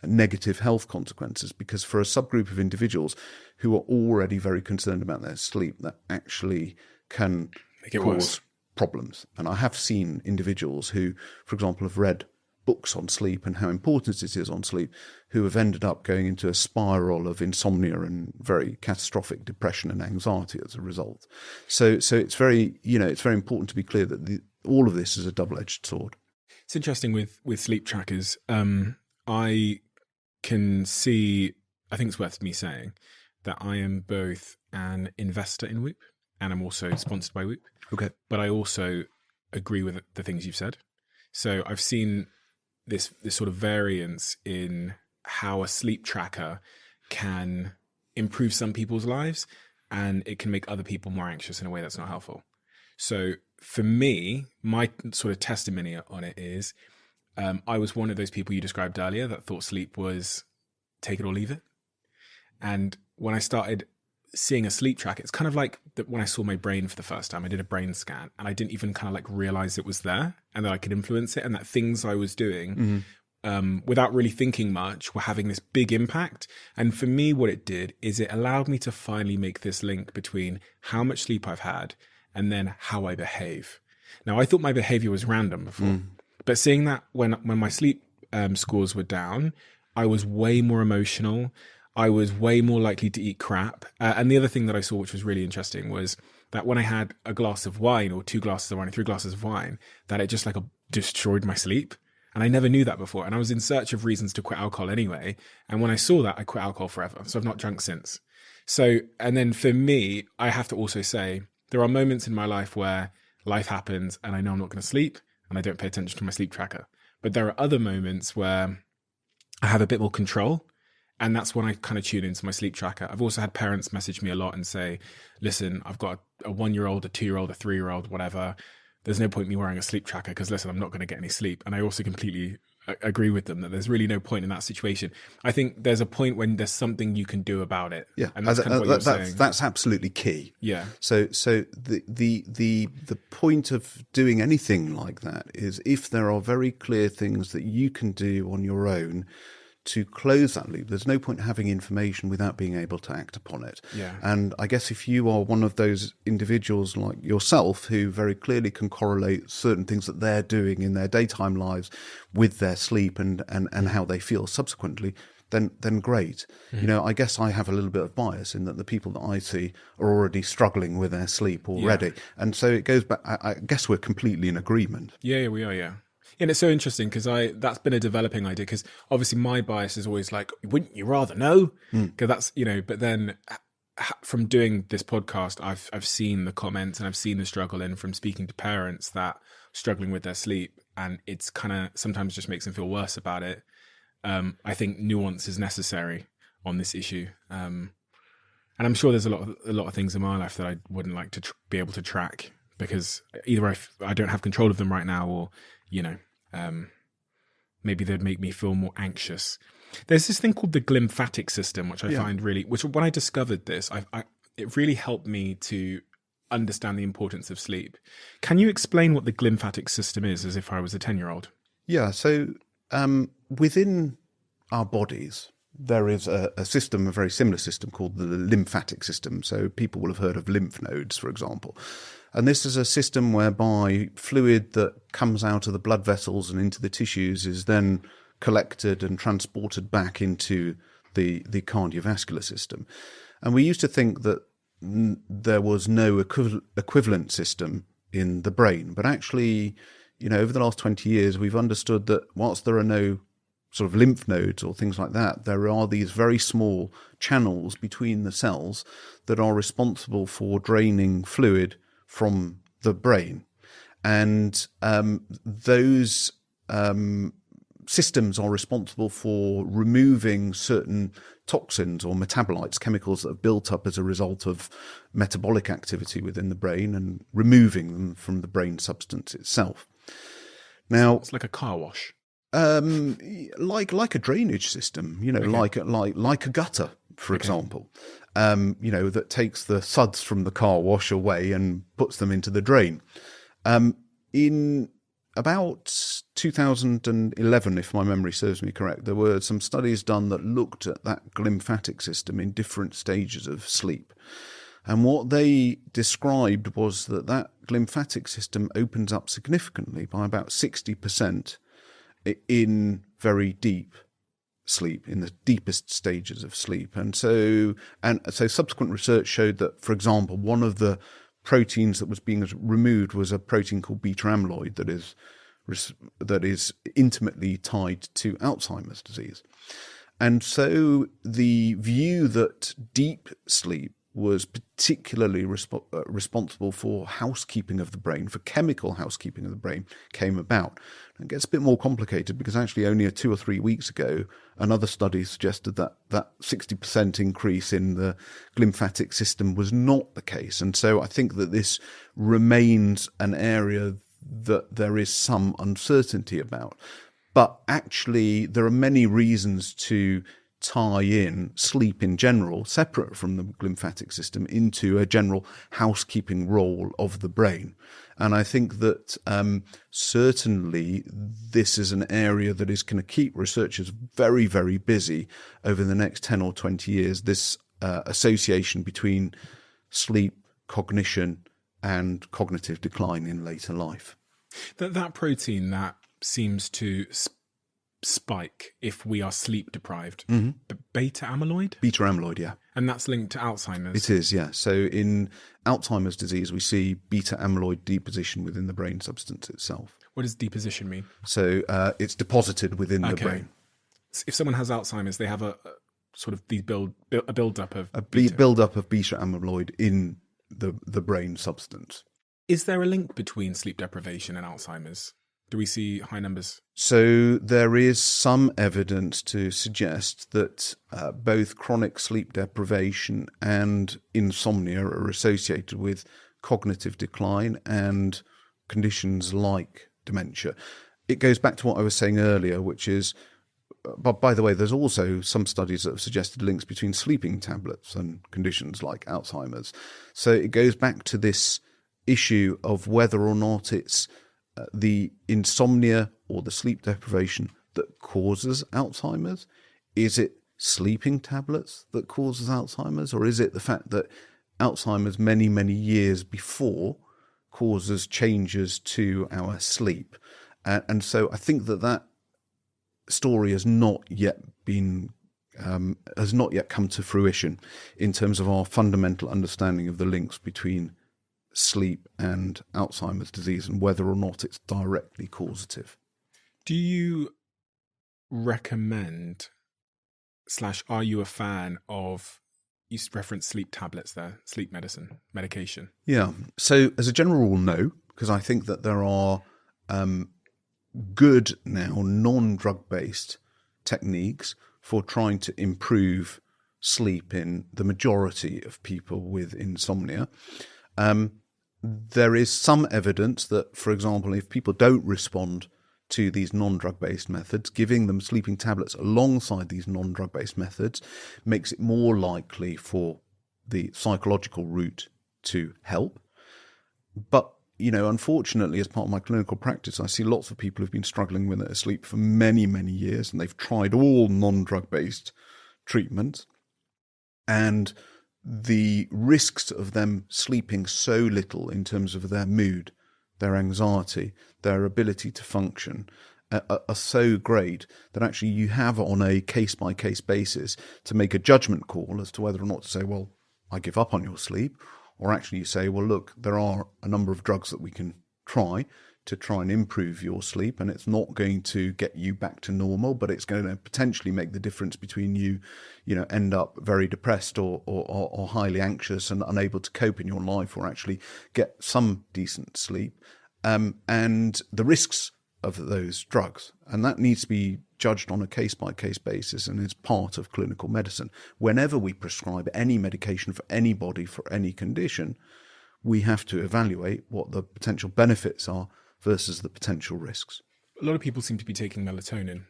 negative health consequences, because for a subgroup of individuals who are already very concerned about their sleep, that actually can cause problems. And I have seen individuals who, for example, have read books on sleep and how important it is on sleep, who have ended up going into a spiral of insomnia and very catastrophic depression and anxiety as a result. So it's very, it's very important to be clear that all of this is a double-edged sword. It's interesting with sleep trackers. I can see, I think it's worth me saying that I am both an investor in Whoop and I'm also sponsored by Whoop. Okay. But I also agree with the things you've said. So I've seen this sort of variance in how a sleep tracker can improve some people's lives, and it can make other people more anxious in a way that's not helpful. So for me, my sort of testimony on it is, I was one of those people you described earlier that thought sleep was take it or leave it. And when I started seeing a sleep track, it's kind of like when I saw my brain for the first time, I did a brain scan and I didn't even kind of like realize it was there and that I could influence it, and that things I was doing without really thinking much were having this big impact. And for me, what it did is it allowed me to finally make this link between how much sleep I've had and then how I behave. Now, I thought my behavior was random before, but seeing that when my sleep scores were down, I was way more emotional. I was way more likely to eat crap. And the other thing that I saw, which was really interesting, was that when I had a glass of wine or 2 glasses of wine or 3 glasses of wine, that it just like destroyed my sleep. And I never knew that before. And I was in search of reasons to quit alcohol anyway. And when I saw that, I quit alcohol forever. So I've not drunk since. So, and then for me, I have to also say, there are moments in my life where life happens and I know I'm not going to sleep and I don't pay attention to my sleep tracker. But there are other moments where I have a bit more control. And that's when I kind of tune into my sleep tracker. I've also had parents message me a lot and say, listen, I've got a 1-year-old, a 2-year-old, a 3-year-old, whatever. There's no point in me wearing a sleep tracker because, listen, I'm not going to get any sleep. And I also completely agree with them that there's really no point in that situation. I think there's a point when there's something you can do about it. Yeah, and that's kind of what you're saying. That's absolutely key. Yeah. So the point of doing anything like that is if there are very clear things that you can do on your own to close that loop. There's no point having information without being able to act upon it. Yeah. And I guess if you are one of those individuals like yourself who very clearly can correlate certain things that they're doing in their daytime lives with their sleep and how they feel subsequently, then great. Mm-hmm. I guess I have a little bit of bias in that the people that I see are already struggling with their sleep already. Yeah. And so it goes back, I guess we're completely in agreement. Yeah, we are, yeah. And it's so interesting because that's been a developing idea, because obviously my bias is always like, wouldn't you rather know? Because that's, but then from doing this podcast, I've seen the comments and I've seen the struggle in from speaking to parents that are struggling with their sleep, and it's kind of sometimes just makes them feel worse about it. I think nuance is necessary on this issue. And I'm sure there's a lot of things in my life that I wouldn't like to be able to track, because either I don't have control of them right now, or, maybe they'd make me feel more anxious. There's this thing called the glymphatic system, which I find which when I discovered this, it really helped me to understand the importance of sleep. Can you explain what the glymphatic system is, as if I was a 10-year-old? Yeah. So within our bodies, there is a system, a very similar system called the lymphatic system. So people will have heard of lymph nodes, for example. And this is a system whereby fluid that comes out of the blood vessels and into the tissues is then collected and transported back into the cardiovascular system. And we used to think that there was no equivalent system in the brain. But actually, over the last 20 years, we've understood that whilst there are no sort of lymph nodes or things like that, there are these very small channels between the cells that are responsible for draining fluid from the brain. And those systems are responsible for removing certain toxins or metabolites, chemicals that have built up as a result of metabolic activity within the brain, and removing them from the brain substance itself. Now, it's like a car wash. Like a drainage system, okay. like a gutter, for example, that takes the suds from the car wash away and puts them into the drain. In about 2011, if my memory serves me correct, there were some studies done that looked at that glymphatic system in different stages of sleep. And what they described was that that glymphatic system opens up significantly by about 60% in very deep sleep, in the deepest stages of sleep. And so subsequent research showed that, for example, one of the proteins that was being removed was a protein called beta amyloid that is intimately tied to Alzheimer's disease. And so the view that deep sleep was particularly responsible for housekeeping of the brain, for chemical housekeeping of the brain, came about. And it gets a bit more complicated because actually only 2 or 3 weeks ago, another study suggested that 60% increase in the glymphatic system was not the case. And so I think that this remains an area that there is some uncertainty about. But actually, there are many reasons to tie in sleep in general, separate from the glymphatic system, into a general housekeeping role of the brain. And I think that certainly this is an area that is going to keep researchers very, very busy over the next 10 or 20 years, this association between sleep, cognition, and cognitive decline in later life. That protein that seems to spike if we are sleep deprived. Beta amyloid? Beta amyloid, yeah. And that's linked to Alzheimer's? It is, yeah. So in Alzheimer's disease, we see beta amyloid deposition within the brain substance itself. What does deposition mean? So it's deposited within the brain. If someone has Alzheimer's, they have a sort of a build-up of build-up of beta amyloid in the brain substance. Is there a link between sleep deprivation and Alzheimer's? Do we see high numbers? So there is some evidence to suggest that both chronic sleep deprivation and insomnia are associated with cognitive decline and conditions like dementia. It goes back to what I was saying earlier, which is, but by the way, there's also some studies that have suggested links between sleeping tablets and conditions like Alzheimer's. So it goes back to this issue of whether or not it's the insomnia or the sleep deprivation that causes Alzheimer's. Is it sleeping tablets that causes Alzheimer's, or is it the fact that Alzheimer's many, many years before causes changes to our sleep? And so I think that story has not yet come to fruition in terms of our fundamental understanding of the links between sleep and Alzheimer's disease and whether or not it's directly causative. Do you recommend / are you a fan of, you referenced sleep tablets there, sleep medicine, medication? Yeah. So as a general rule, no, because I think that there are good now non-drug-based techniques for trying to improve sleep in the majority of people with insomnia. There is some evidence that, for example, if people don't respond to these non-drug-based methods, giving them sleeping tablets alongside these non-drug-based methods makes it more likely for the psychological route to help. But, unfortunately, as part of my clinical practice, I see lots of people who've been struggling with their sleep for many, many years, and they've tried all non-drug-based treatments. And the risks of them sleeping so little in terms of their mood, their anxiety, their ability to function are so great that actually you have on a case-by-case basis to make a judgment call as to whether or not to say, well, I give up on your sleep, or actually you say, well, look, there are a number of drugs that we can try and improve your sleep, and it's not going to get you back to normal, but it's going to potentially make the difference between you end up very depressed or highly anxious and unable to cope in your life, or actually get some decent sleep, and the risks of those drugs. And that needs to be judged on a case-by-case basis and is part of clinical medicine. Whenever we prescribe any medication for anybody for any condition, we have to evaluate what the potential benefits are versus the potential risks. A lot of people seem to be taking melatonin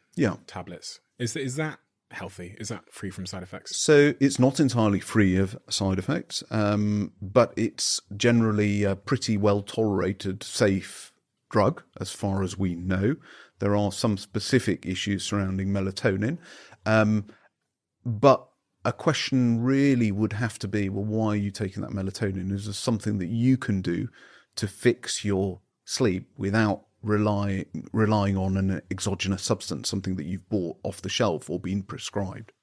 tablets. Is that healthy? Is that free from side effects? So it's not entirely free of side effects, but it's generally a pretty well tolerated, safe drug, as far as we know. There are some specific issues surrounding melatonin. But a question really would have to be, well, why are you taking that melatonin? Is there something that you can do to fix your sleep without relying on an exogenous substance, something that you've bought off the shelf or been prescribed?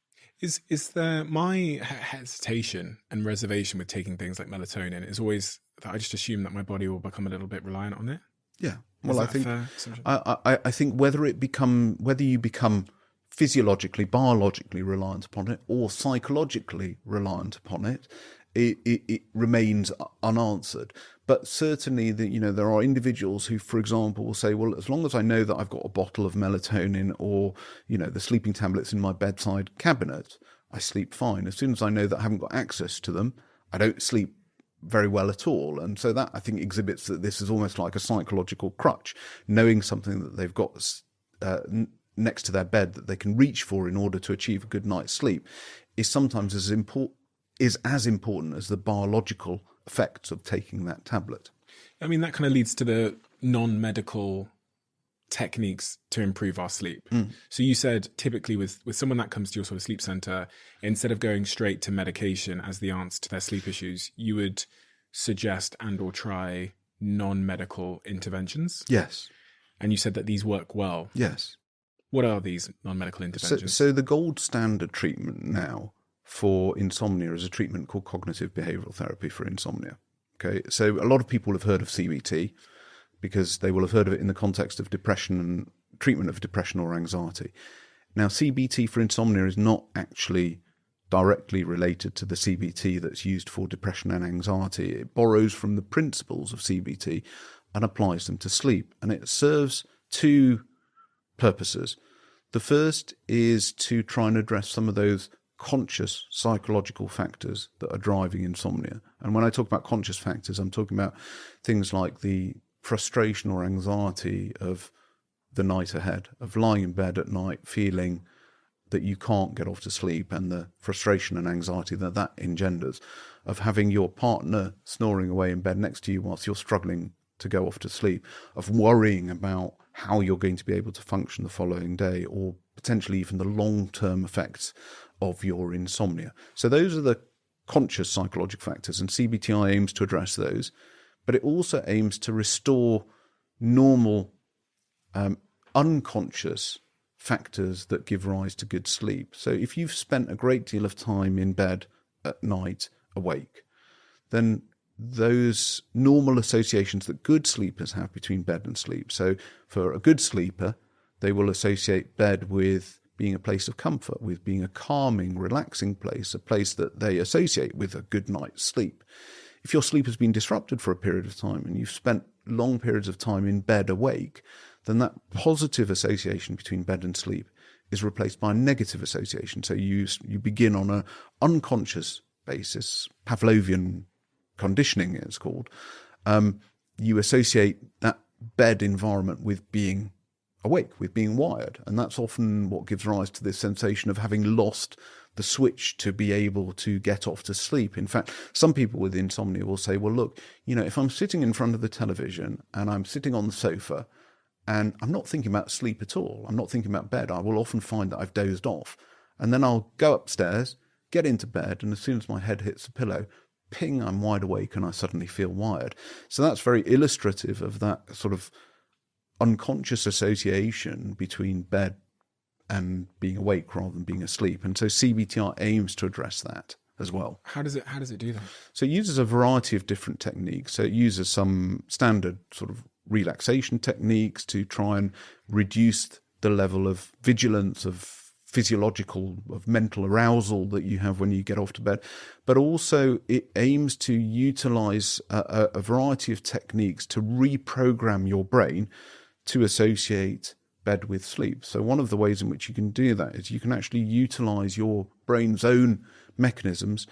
Is there my hesitation and reservation with taking things like melatonin is always that I just assume that my body will become a little bit reliant on it? Yeah. Well, I think whether you become physiologically, biologically reliant upon it or psychologically reliant upon it, it remains unanswered. But certainly, there are individuals who, for example, will say, well, as long as I know that I've got a bottle of melatonin or, the sleeping tablets in my bedside cabinet, I sleep fine. As soon as I know that I haven't got access to them, I don't sleep very well at all. And so that, I think, exhibits that this is almost like a psychological crutch. Knowing something that they've got next to their bed that they can reach for in order to achieve a good night's sleep is sometimes as important as the biological effects of taking that tablet. I mean, that kind of leads to the non-medical techniques to improve our sleep. So you said typically with someone that comes to your sort of sleep center, instead of going straight to medication as the answer to their sleep issues, you would suggest and or try non-medical interventions. Yes. And you said that these work well. Yes. What are these non-medical interventions? So the gold standard treatment now for insomnia is a treatment called cognitive behavioral therapy for insomnia. Okay, so a lot of people have heard of CBT because they will have heard of it in the context of depression and treatment of depression or anxiety. Now, CBT for insomnia is not actually directly related to the CBT that's used for depression and anxiety. It borrows from the principles of CBT and applies them to sleep. And it serves two purposes. The first is to try and address some of those conscious psychological factors that are driving insomnia. And when I talk about conscious factors, I'm talking about things like the frustration or anxiety of the night ahead, of lying in bed at night feeling that you can't get off to sleep, and the frustration and anxiety that engenders, of having your partner snoring away in bed next to you whilst you're struggling to go off to sleep, of worrying about how you're going to be able to function the following day, or potentially even the long-term effects of your insomnia. So those are the conscious psychological factors, and CBTI aims to address those, but it also aims to restore normal, unconscious factors that give rise to good sleep. So if you've spent a great deal of time in bed at night awake, then those normal associations that good sleepers have between bed and sleep. So for a good sleeper, they will associate bed with being a place of comfort, with being a calming, relaxing place, a place that they associate with a good night's sleep. If your sleep has been disrupted for a period of time and you've spent long periods of time in bed awake, then that positive association between bed and sleep is replaced by a negative association. So you begin on an unconscious basis, Pavlovian conditioning it's called. You associate that bed environment with being awake, with being wired. And that's often what gives rise to this sensation of having lost the switch to be able to get off to sleep. In fact, some people with insomnia will say, well, look, if I'm sitting in front of the television and I'm sitting on the sofa and I'm not thinking about sleep at all, I'm not thinking about bed, I will often find that I've dozed off. And then I'll go upstairs, get into bed, and as soon as my head hits the pillow, ping, I'm wide awake and I suddenly feel wired. So that's very illustrative of that sort of unconscious association between bed and being awake rather than being asleep. And so CBTI aims to address that as well. How does it do that? So it uses a variety of different techniques. So it uses some standard sort of relaxation techniques to try and reduce the level of vigilance, of physiological, of mental arousal that you have when you get off to bed. But also it aims to utilize a variety of techniques to reprogram your brain to associate bed with sleep. So one of the ways in which you can do that is you can actually utilize your brain's own mechanisms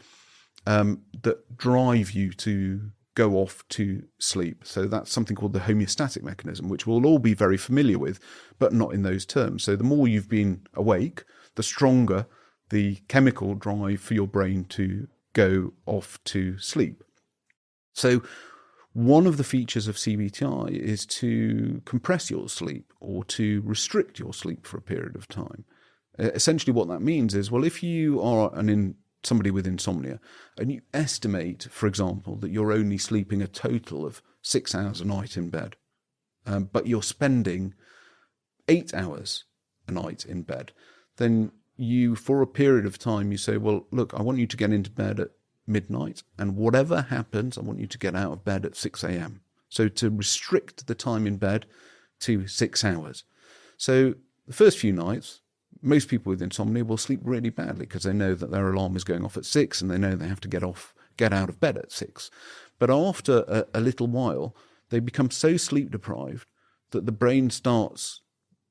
that drive you to go off to sleep. So that's something called the homeostatic mechanism, which we'll all be very familiar with, but not in those terms. So the more you've been awake, the stronger the chemical drive for your brain to go off to sleep. So one of the features of CBTI is to compress your sleep or to restrict your sleep for a period of time. Essentially what that means is, well, if you are somebody with insomnia and you estimate, for example, that you're only sleeping a total of 6 hours a night in bed, but you're spending 8 hours a night in bed, then you, for a period of time, you say, well, look, I want you to get into bed at midnight, and whatever happens, I want you to get out of bed at 6 a.m. So to restrict the time in bed to 6 hours. So the first few nights, most people with insomnia will sleep really badly because they know that their alarm is going off at 6 and they know they have to get out of bed at 6. But after a little while, they become so sleep deprived that the brain starts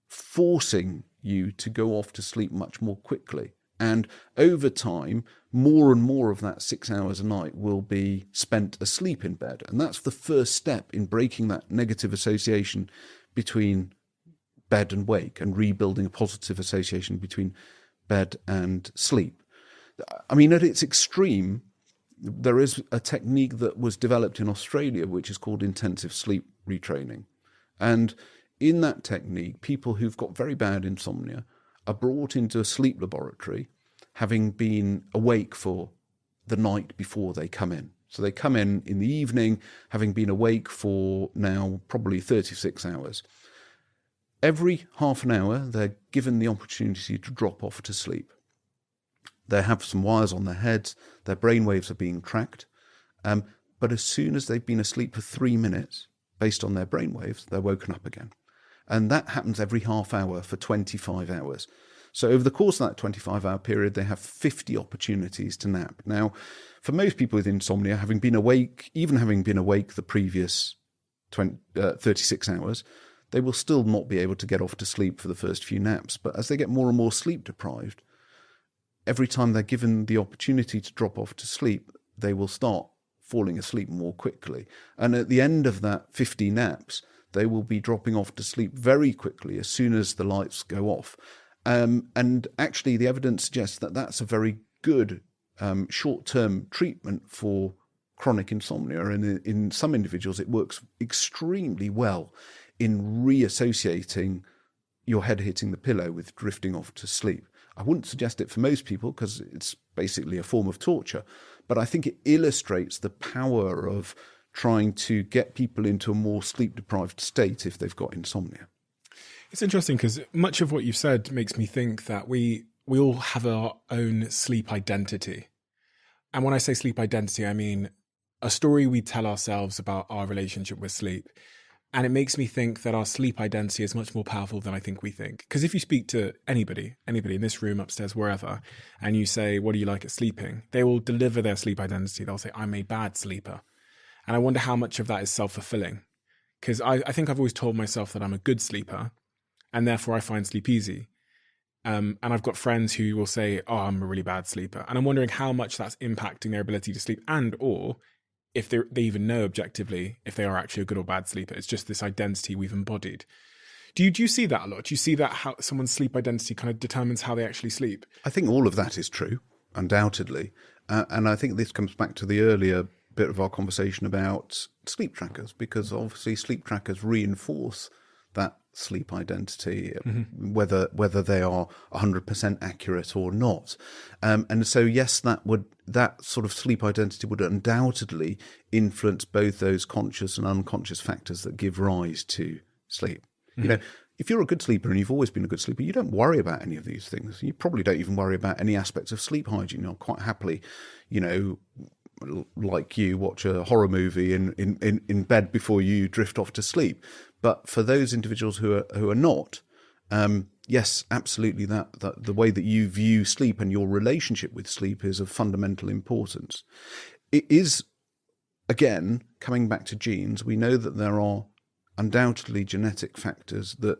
forcing you to go off to sleep much more quickly. And over time, more and more of that 6 hours a night will be spent asleep in bed. And that's the first step in breaking that negative association between bed and wake and rebuilding a positive association between bed and sleep. I mean, at its extreme, there is a technique that was developed in Australia, which is called intensive sleep retraining. And in that technique, people who've got very bad insomnia are brought into a sleep laboratory, having been awake for the night before they come in. So they come in the evening, having been awake for now probably 36 hours. Every half an hour, they're given the opportunity to drop off to sleep. They have some wires on their heads, their brain waves are being tracked, but as soon as they've been asleep for 3 minutes, based on their brain waves, they're woken up again. And that happens every half hour for 25 hours. So over the course of that 25-hour period, they have 50 opportunities to nap. Now, for most people with insomnia, having been awake the previous 36 hours, they will still not be able to get off to sleep for the first few naps. But as they get more and more sleep deprived, every time they're given the opportunity to drop off to sleep, they will start falling asleep more quickly. And at the end of that 50 naps, they will be dropping off to sleep very quickly as soon as the lights go off. And actually, the evidence suggests that that's a very good short-term treatment for chronic insomnia. And in some individuals, it works extremely well in reassociating your head hitting the pillow with drifting off to sleep. I wouldn't suggest it for most people because it's basically a form of torture, but I think it illustrates the power of trying to get people into a more sleep-deprived state if they've got insomnia. It's interesting because much of what you've said makes me think that we all have our own sleep identity. And when I say sleep identity, I mean a story we tell ourselves about our relationship with sleep. And it makes me think that our sleep identity is much more powerful than I think we think. Because if you speak to anybody in this room, upstairs, wherever, and you say, what do you like at sleeping? They will deliver their sleep identity. They'll say, I'm a bad sleeper. And I wonder how much of that is self-fulfilling. Because I think I've always told myself that I'm a good sleeper, and therefore I find sleep easy. And I've got friends who will say, oh, I'm a really bad sleeper. And I'm wondering how much that's impacting their ability to sleep, and or if they even know objectively if they are actually a good or bad sleeper. It's just this identity we've embodied. Do you see that a lot? Do you see that how someone's sleep identity kind of determines how they actually sleep? I think all of that is true, undoubtedly. And I think this comes back to the earlier bit of our conversation about sleep trackers, because obviously sleep trackers reinforce that sleep identity, whether they are 100% accurate or not. And so, yes, that sort of sleep identity would undoubtedly influence both those conscious and unconscious factors that give rise to sleep. You know, if you're a good sleeper and you've always been a good sleeper, you don't worry about any of these things. You probably don't even worry about any aspects of sleep hygiene. You'll quite happily, like you, watch a horror movie in bed before you drift off to sleep. But for those individuals who are not, yes, absolutely, that the way that you view sleep and your relationship with sleep is of fundamental importance. It is, again, coming back to genes, we know that there are undoubtedly genetic factors that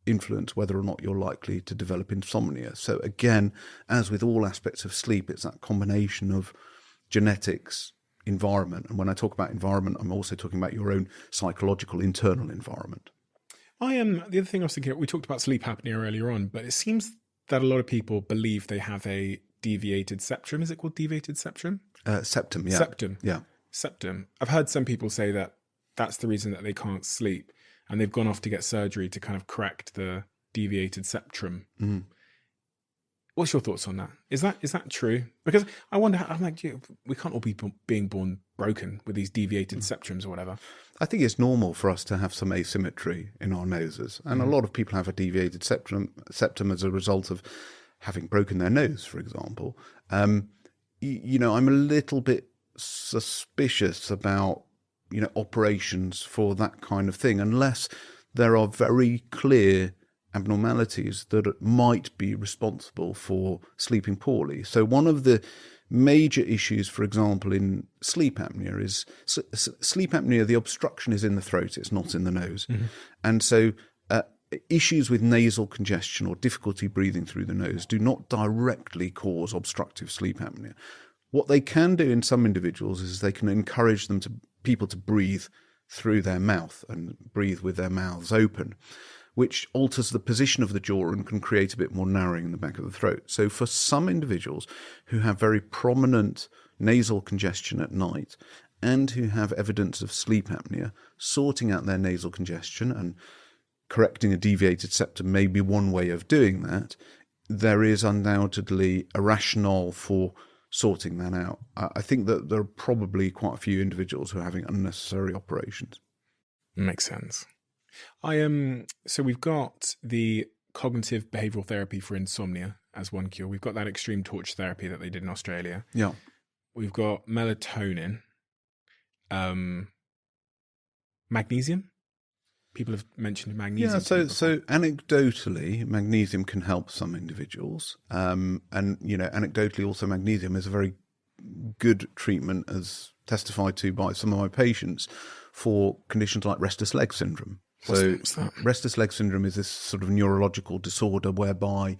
influence whether or not you're likely to develop insomnia. So again, as with all aspects of sleep, it's that combination of genetics, environment. And when I talk about environment, I'm also talking about your own psychological internal environment. The other thing I was thinking, we talked about sleep apnea earlier on, but it seems that a lot of people believe they have a deviated septum. Is it called deviated septum? Septum, yeah. Septum. Yeah. septum. I've heard some people say that that's the reason that they can't sleep, and they've gone off to get surgery to kind of correct the deviated septum. Mm. What's your thoughts on that? Is that true? Because I wonder, I'm like, we can't all be being born broken with these deviated septums or whatever. I think it's normal for us to have some asymmetry in our noses. And a lot of people have a deviated septum as a result of having broken their nose, for example. I'm a little bit suspicious about, operations for that kind of thing, unless there are very clear abnormalities that might be responsible for sleeping poorly. So one of the major issues, for example, in sleep apnea is sleep apnea, the obstruction is in the throat, it's not in the nose. Mm-hmm. And so issues with nasal congestion or difficulty breathing through the nose do not directly cause obstructive sleep apnea. What they can do in some individuals is they can encourage people to breathe through their mouth and breathe with their mouths open, which alters the position of the jaw and can create a bit more narrowing in the back of the throat. So for some individuals who have very prominent nasal congestion at night and who have evidence of sleep apnea, sorting out their nasal congestion and correcting a deviated septum may be one way of doing that. There is undoubtedly a rationale for sorting that out. I think that there are probably quite a few individuals who are having unnecessary operations. Makes sense. So we've got the cognitive behavioral therapy for insomnia as one cure. We've got that extreme torture therapy that they did in Australia. Yeah. We've got melatonin, magnesium. People have mentioned magnesium. Yeah, so anecdotally, magnesium can help some individuals. And, anecdotally also magnesium is a very good treatment, as testified to by some of my patients, for conditions like restless leg syndrome. What's that? Restless leg syndrome is this sort of neurological disorder whereby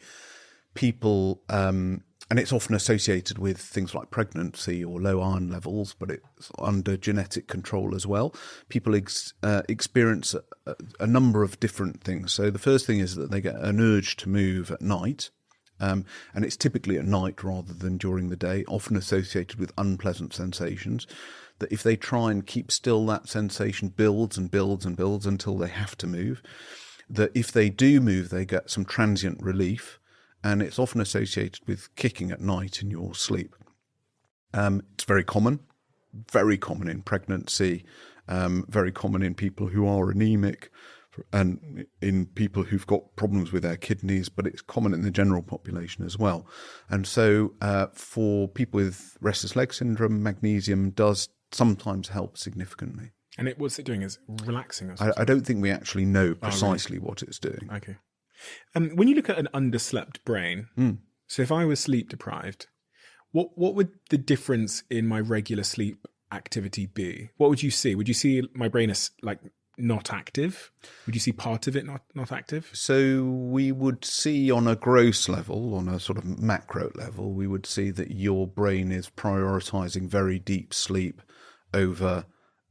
people, and it's often associated with things like pregnancy or low iron levels, but it's under genetic control as well. People experience a number of different things. So the first thing is that they get an urge to move at night, and it's typically at night rather than during the day, often associated with unpleasant sensations. That if they try and keep still, that sensation builds and builds and builds until they have to move. That if they do move, they get some transient relief, and it's often associated with kicking at night in your sleep. It's very common in pregnancy, very common in people who are anemic, and in people who've got problems with their kidneys, but it's common in the general population as well. And so for people with restless leg syndrome, magnesium does sometimes help significantly. And what's it doing? Is relaxing us? I don't think we actually know precisely what it's doing. Okay. When you look at an underslept brain, so if I was sleep deprived, what would the difference in my regular sleep activity be? What would you see? Would you see my brain as like not active? Would you see part of it not active? So we would see on a gross level, on a sort of macro level, we would see that your brain is prioritizing very deep sleep over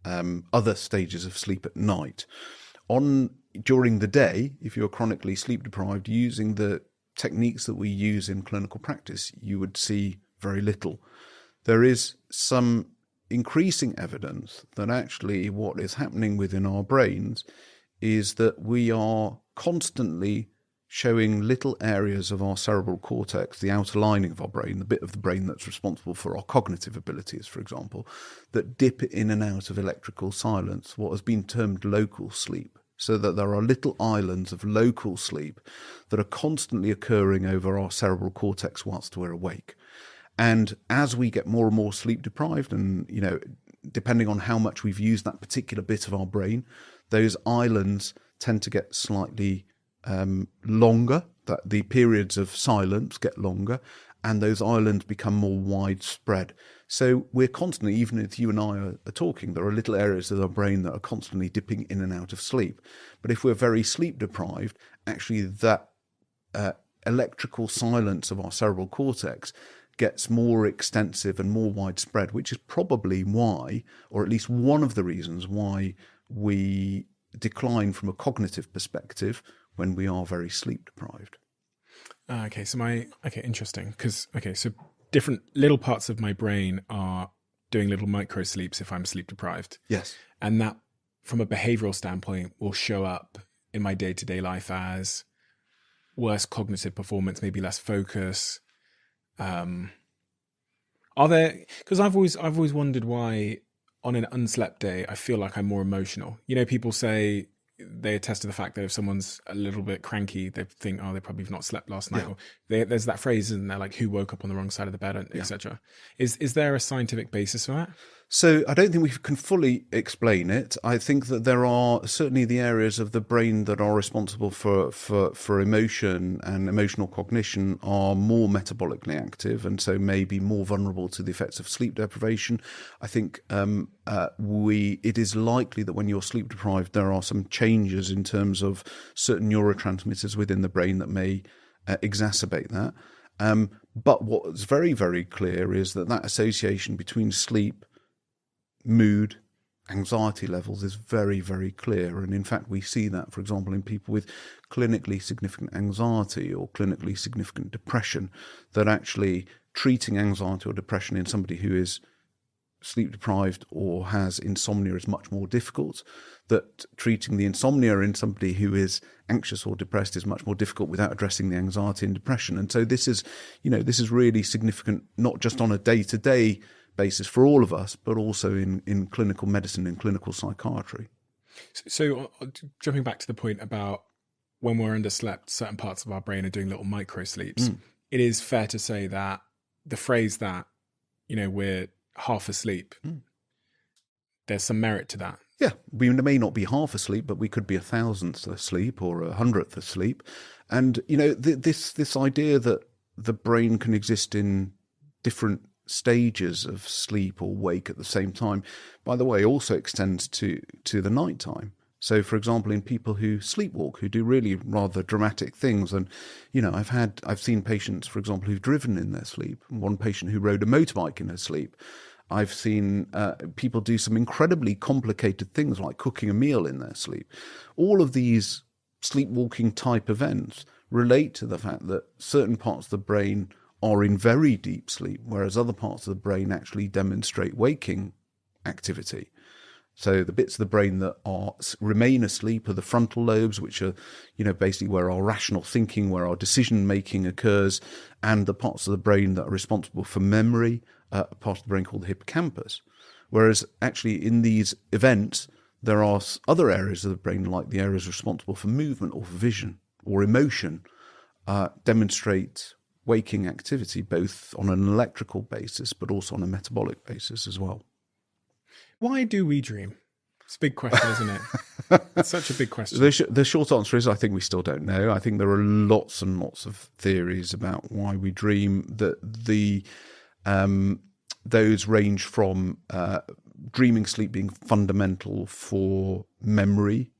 other stages of sleep at night. During the day, if you're chronically sleep deprived, using the techniques that we use in clinical practice, you would see very little. There is some increasing evidence that actually what is happening within our brains is that we are constantly showing little areas of our cerebral cortex, the outer lining of our brain, the bit of the brain that's responsible for our cognitive abilities, for example, that dip in and out of electrical silence, what has been termed local sleep. So that there are little islands of local sleep that are constantly occurring over our cerebral cortex whilst we're awake. And as we get more and more sleep deprived, and depending on how much we've used that particular bit of our brain, those islands tend to get slightly longer, that the periods of silence get longer, and those islands become more widespread. So we're constantly, even if you and I are talking, there are little areas of our brain that are constantly dipping in and out of sleep. But if we're very sleep deprived, actually that electrical silence of our cerebral cortex gets more extensive and more widespread, which is probably why, or at least one of the reasons why, we decline from a cognitive perspective when we are very sleep deprived. Interesting. So different little parts of my brain are doing little micro sleeps if I'm sleep deprived. Yes. And that, from a behavioral standpoint, will show up in my day-to-day life as worse cognitive performance, maybe less focus. Are there, because I've always wondered why on an unslept day I feel like I'm more emotional. You know, people say, they attest to the fact that if someone's a little bit cranky, they think, oh, they probably have not slept last night. Yeah. Or there's that phrase, isn't there, like, who woke up on the wrong side of the bed, etc. Is there a scientific basis for that? So I don't think we can fully explain it. I think that there are certainly the areas of the brain that are responsible for emotion and emotional cognition are more metabolically active, and so may be more vulnerable to the effects of sleep deprivation. I think it is likely that when you're sleep deprived, there are some changes in terms of certain neurotransmitters within the brain that may exacerbate that. But what's very, very clear is that association between sleep, mood, anxiety levels is very, very clear. And in fact, we see that, for example, in people with clinically significant anxiety or clinically significant depression, that actually treating anxiety or depression in somebody who is sleep deprived or has insomnia is much more difficult, that treating the insomnia in somebody who is anxious or depressed is much more difficult without addressing the anxiety and depression. And so this is really significant, not just on a day-to-day basis for all of us, but also in clinical medicine and clinical psychiatry. So jumping back to the point about when we're underslept, certain parts of our brain are doing little micro sleeps. It is fair to say that the phrase that, we're half asleep, there's some merit to that. Yeah, we may not be half asleep, but we could be 1,000th asleep or 100th asleep. And, this idea that the brain can exist in different stages of sleep or wake at the same time, by the way, also extends to the night time. So, for example, in people who sleepwalk, who do really rather dramatic things, and I've seen patients, for example, who've driven in their sleep. One patient who rode a motorbike in her sleep. I've seen people do some incredibly complicated things like cooking a meal in their sleep. All of these sleepwalking type events relate to the fact that certain parts of the brain are in very deep sleep, whereas other parts of the brain actually demonstrate waking activity. So the bits of the brain that remain asleep are the frontal lobes, which are, basically where our rational thinking, where our decision making occurs, and the parts of the brain that are responsible for memory, a part of the brain called the hippocampus. Whereas actually in these events, there are other areas of the brain, like the areas responsible for movement or for vision or emotion, demonstrate waking activity, both on an electrical basis, but also on a metabolic basis as well. Why do we dream? It's a big question, isn't it? It's such a big question. The short answer is I think we still don't know. I think there are lots and lots of theories about why we dream. Those range from dreaming sleep being fundamental for memory,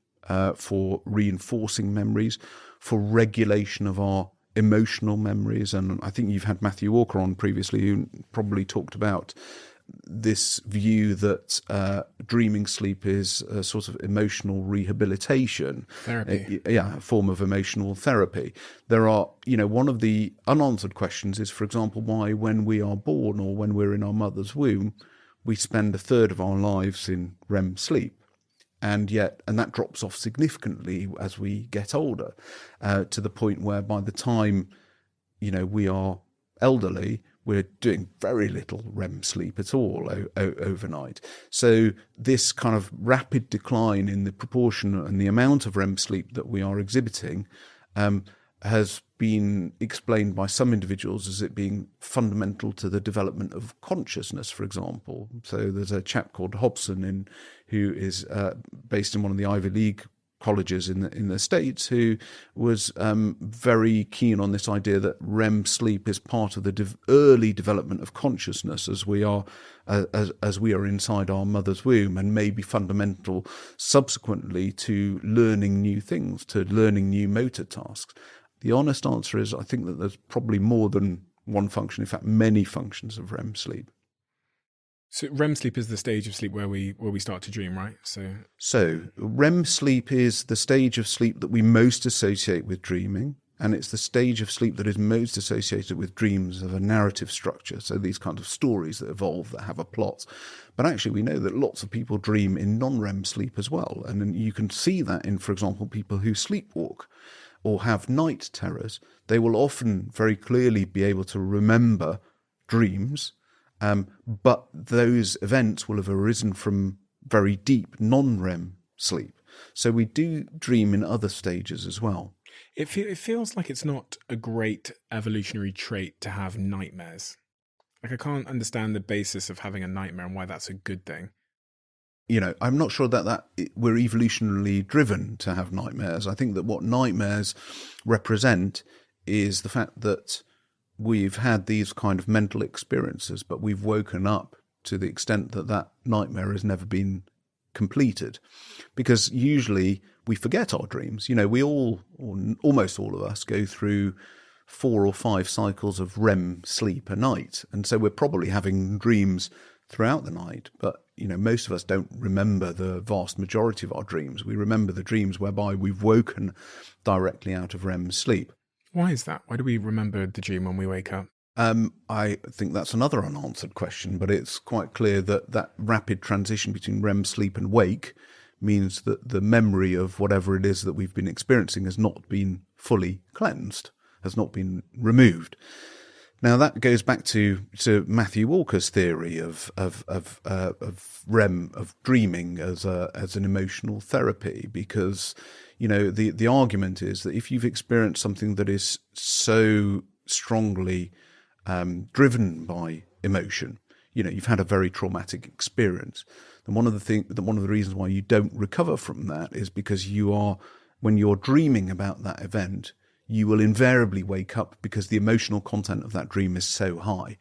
for reinforcing memories, for regulation of our emotional memories. And I think you've had Matthew Walker on previously, who probably talked about this view that dreaming sleep is a sort of emotional rehabilitation therapy. A form of emotional therapy. There are, one of the unanswered questions is, for example, why when we are born or when we're in our mother's womb, we spend a third of our lives in REM sleep. And that drops off significantly as we get older, to the point where by the time, we are elderly, we're doing very little REM sleep at all overnight. So this kind of rapid decline in the proportion and the amount of REM sleep that we are exhibiting has been explained by some individuals as it being fundamental to the development of consciousness, for example. So there's a chap called Hobson who is based in one of the Ivy League colleges in the States, who was very keen on this idea that REM sleep is part of the early development of consciousness as we are inside our mother's womb, and may be fundamental subsequently to learning new things, to learning new motor tasks. The honest answer is I think that there's probably more than one function, in fact, many functions of REM sleep. So REM sleep is the stage of sleep where we start to dream, right? So REM sleep is the stage of sleep that we most associate with dreaming. and it's the stage of sleep that is most associated with dreams of a narrative structure. So these kinds of stories that evolve, that have a plot. But actually, we know that lots of people dream in non-REM sleep as well. And then you can see that in, for example, people who sleepwalk or have night terrors. They will often very clearly be able to remember dreams, but those events will have arisen from very deep non-REM sleep. So we do dream in other stages as well. It feels like it's not a great evolutionary trait to have nightmares. Like, I can't understand the basis of having a nightmare and why that's a good thing. I'm not sure that we're evolutionarily driven to have nightmares. I think that what nightmares represent is the fact that we've had these kind of mental experiences, but we've woken up to the extent that that nightmare has never been completed. Because usually we forget our dreams. We all, or almost all of us, go through 4 or 5 cycles of REM sleep a night. And so we're probably having dreams throughout the night. But, most of us don't remember the vast majority of our dreams. We remember the dreams whereby we've woken directly out of REM sleep. Why is that? Why do we remember the dream when we wake up? I think that's another unanswered question, but it's quite clear that rapid transition between REM sleep and wake means that the memory of whatever it is that we've been experiencing has not been fully cleansed, has not been removed. Now that goes back to Matthew Walker's theory of REM, of dreaming as an emotional therapy, because the argument is that if you've experienced something that is so strongly driven by emotion, you've had a very traumatic experience, then one of the reasons why you don't recover from that is because when you're dreaming about that event, you will invariably wake up because the emotional content of that dream is so high,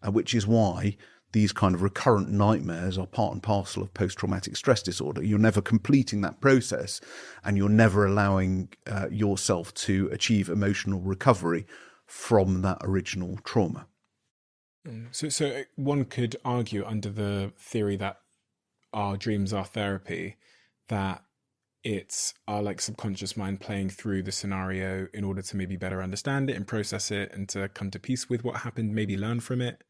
which is why these kind of recurrent nightmares are part and parcel of post-traumatic stress disorder. You're never completing that process, and you're never allowing yourself to achieve emotional recovery from that original trauma. So one could argue, under the theory that our dreams are therapy, that it's our subconscious mind playing through the scenario in order to maybe better understand it and process it and to come to peace with what happened, maybe learn from it.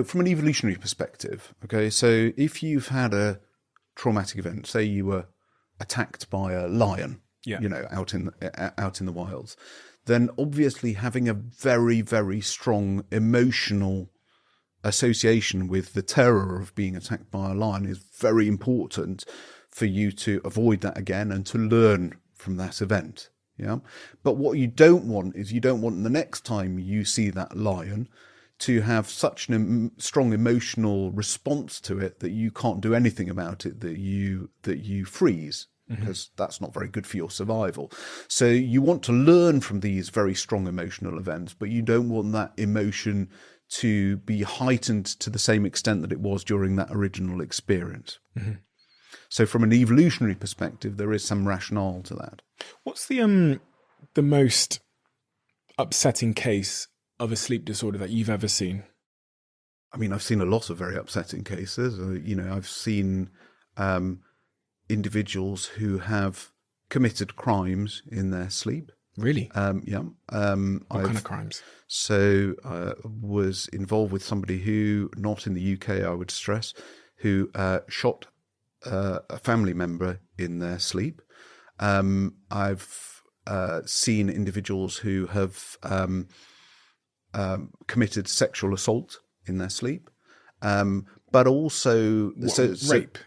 From an evolutionary perspective, okay, so if you've had a traumatic event, say you were attacked by a lion, out in the wilds, then obviously having a very, very strong emotional association with the terror of being attacked by a lion is very important for you to avoid that again and to learn from that event. Yeah. But what you don't want is the next time you see that lion to have such a strong emotional response to it that you can't do anything about it, that you freeze, because that's not very good for your survival. So you want to learn from these very strong emotional events, but you don't want that emotion to be heightened to the same extent that it was during that original experience. Mm-hmm. So from an evolutionary perspective, there is some rationale to that. What's the most upsetting case of a sleep disorder that you've ever seen? I mean, I've seen a lot of very upsetting cases. I've seen individuals who have committed crimes in their sleep. Really? Yeah. What kind of crimes? So I was involved with somebody who, not in the UK, I would stress, who shot a family member in their sleep. I've seen individuals who have committed sexual assault in their sleep, but also rape.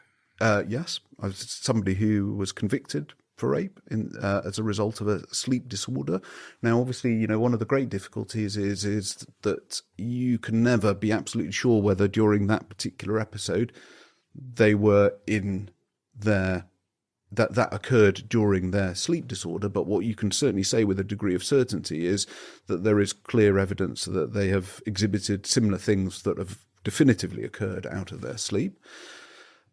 Yes, I was somebody who was convicted for rape as a result of a sleep disorder. Now, obviously, one of the great difficulties is that you can never be absolutely sure whether during that particular episode they were in that occurred during their sleep disorder. But what you can certainly say with a degree of certainty is that there is clear evidence that they have exhibited similar things that have definitively occurred out of their sleep.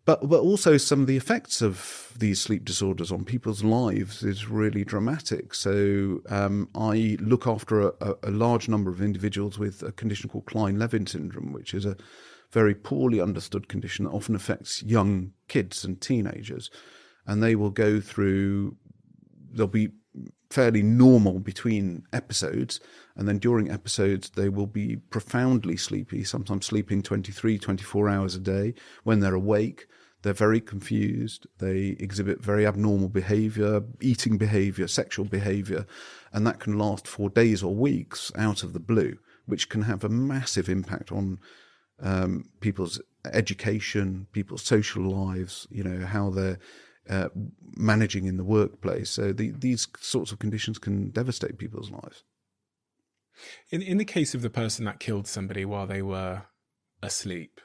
But also some of the effects of these sleep disorders on people's lives is really dramatic. So I look after a large number of individuals with a condition called Klein-Levin syndrome, which is a very poorly understood condition that often affects young kids and teenagers. And they will go through, they'll be fairly normal between episodes, and then during episodes they will be profoundly sleepy, sometimes sleeping 23, 24 hours a day. When they're awake, they're very confused, they exhibit very abnormal behaviour, eating behaviour, sexual behaviour, and that can last for days or weeks out of the blue, which can have a massive impact on people's education, people's social lives, how they're managing in the workplace. So these sorts of conditions can devastate people's lives. In the case of the person that killed somebody while they were asleep,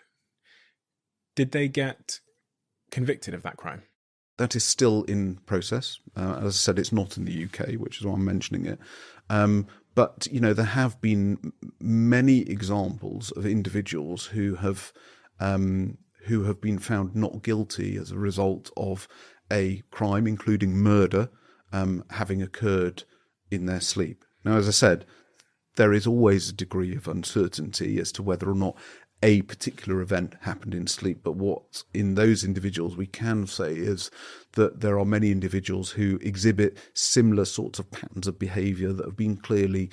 did they get convicted of that crime? That is still in process. As I said, it's not in the UK, which is why I'm mentioning it. But, there have been many examples of individuals who have been found not guilty as a result of a crime, including murder, having occurred in their sleep. Now, as I said, there is always a degree of uncertainty as to whether or not a particular event happened in sleep. But what in those individuals we can say is that there are many individuals who exhibit similar sorts of patterns of behaviour that have been clearly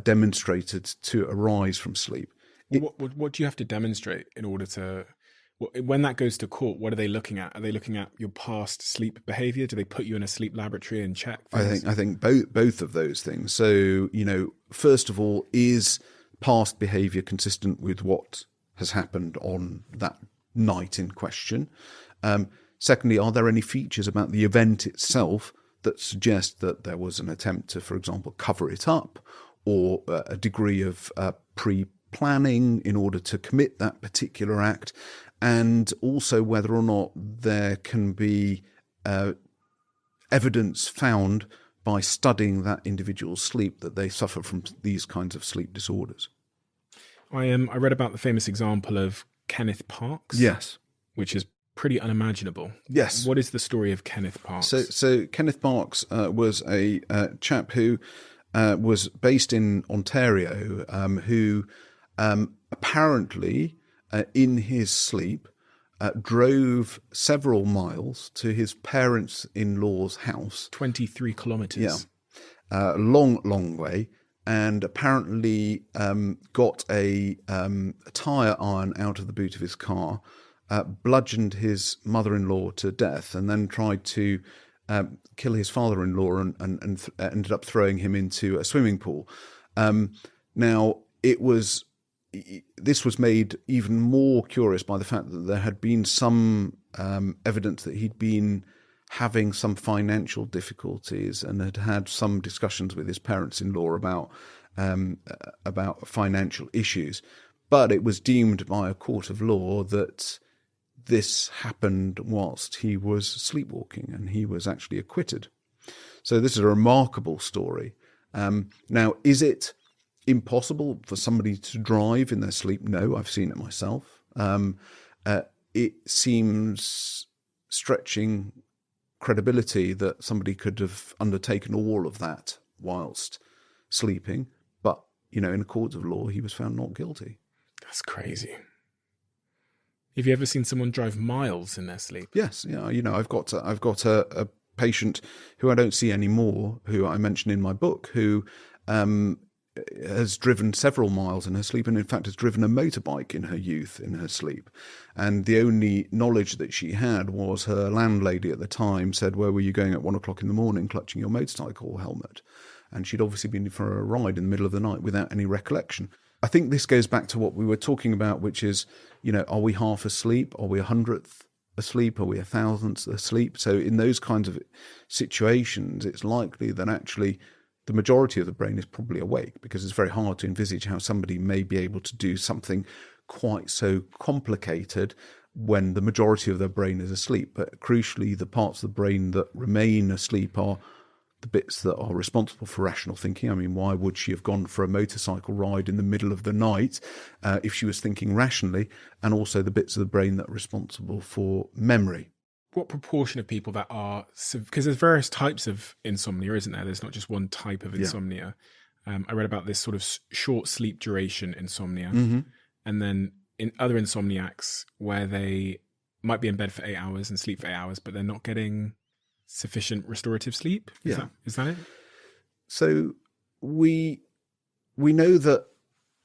demonstrated to arise from sleep. What do you have to demonstrate in order to... When that goes to court, what are they looking at? Are they looking at your past sleep behaviour? Do they put you in a sleep laboratory and check things? I think both of those things. So, first of all, is past behaviour consistent with what has happened on that night in question? Secondly, are there any features about the event itself that suggest that there was an attempt to, for example, cover it up, or a degree of pre-planning in order to commit that particular act? And also whether or not there can be evidence found by studying that individual's sleep that they suffer from these kinds of sleep disorders. I read about the famous example of Kenneth Parks. Yes. Which is pretty unimaginable. Yes. What is the story of Kenneth Parks? So Kenneth Parks was a chap who was based in Ontario, who apparently... in his sleep, drove several miles to his parents-in-law's house. 23 kilometres. Yeah, long way, and apparently got a tyre iron out of the boot of his car, bludgeoned his mother-in-law to death, and then tried to kill his father-in-law and ended up throwing him into a swimming pool. Now, this was made even more curious by the fact that there had been some evidence that he'd been having some financial difficulties and had had some discussions with his parents-in-law about financial issues. But it was deemed by a court of law that this happened whilst he was sleepwalking, and he was actually acquitted. So this is a remarkable story. Now, is it impossible for somebody to drive in their sleep? No, I've seen it myself. It seems stretching credibility that somebody could have undertaken all of that whilst sleeping, but in a court of law he was found not guilty. That's crazy. Have you ever seen someone drive miles in their sleep? Yes, yeah. I've got a patient who I don't see anymore, who I mention in my book, who has driven several miles in her sleep, and in fact has driven a motorbike in her youth in her sleep. And the only knowledge that she had was her landlady at the time said, "Where were you going at 1 o'clock in the morning clutching your motorcycle helmet?" And she'd obviously been for a ride in the middle of the night without any recollection. I think this goes back to what we were talking about, which is, are we half asleep? Are we 100th asleep? Are we 1,000th asleep? So in those kinds of situations, it's likely that actually the majority of the brain is probably awake, because it's very hard to envisage how somebody may be able to do something quite so complicated when the majority of their brain is asleep. But crucially, the parts of the brain that remain asleep are the bits that are responsible for rational thinking. I mean, why would she have gone for a motorcycle ride in the middle of the night if she was thinking rationally? And also the bits of the brain that are responsible for memory. What proportion of people that are, because there's various types of insomnia, isn't there? There's not just one type of insomnia. Yeah. I read about this sort of short sleep duration insomnia, and then in other insomniacs where they might be in bed for 8 hours and sleep for 8 hours, but they're not getting sufficient restorative sleep. Is that it? So we know that,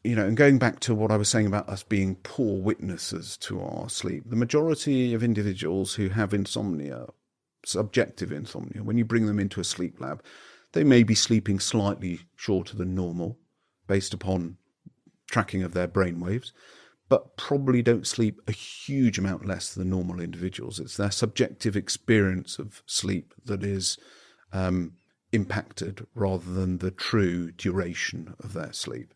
and going back to what I was saying about us being poor witnesses to our sleep, the majority of individuals who have insomnia, subjective insomnia, when you bring them into a sleep lab, they may be sleeping slightly shorter than normal based upon tracking of their brain waves, but probably don't sleep a huge amount less than normal individuals. It's their subjective experience of sleep that is impacted rather than the true duration of their sleep.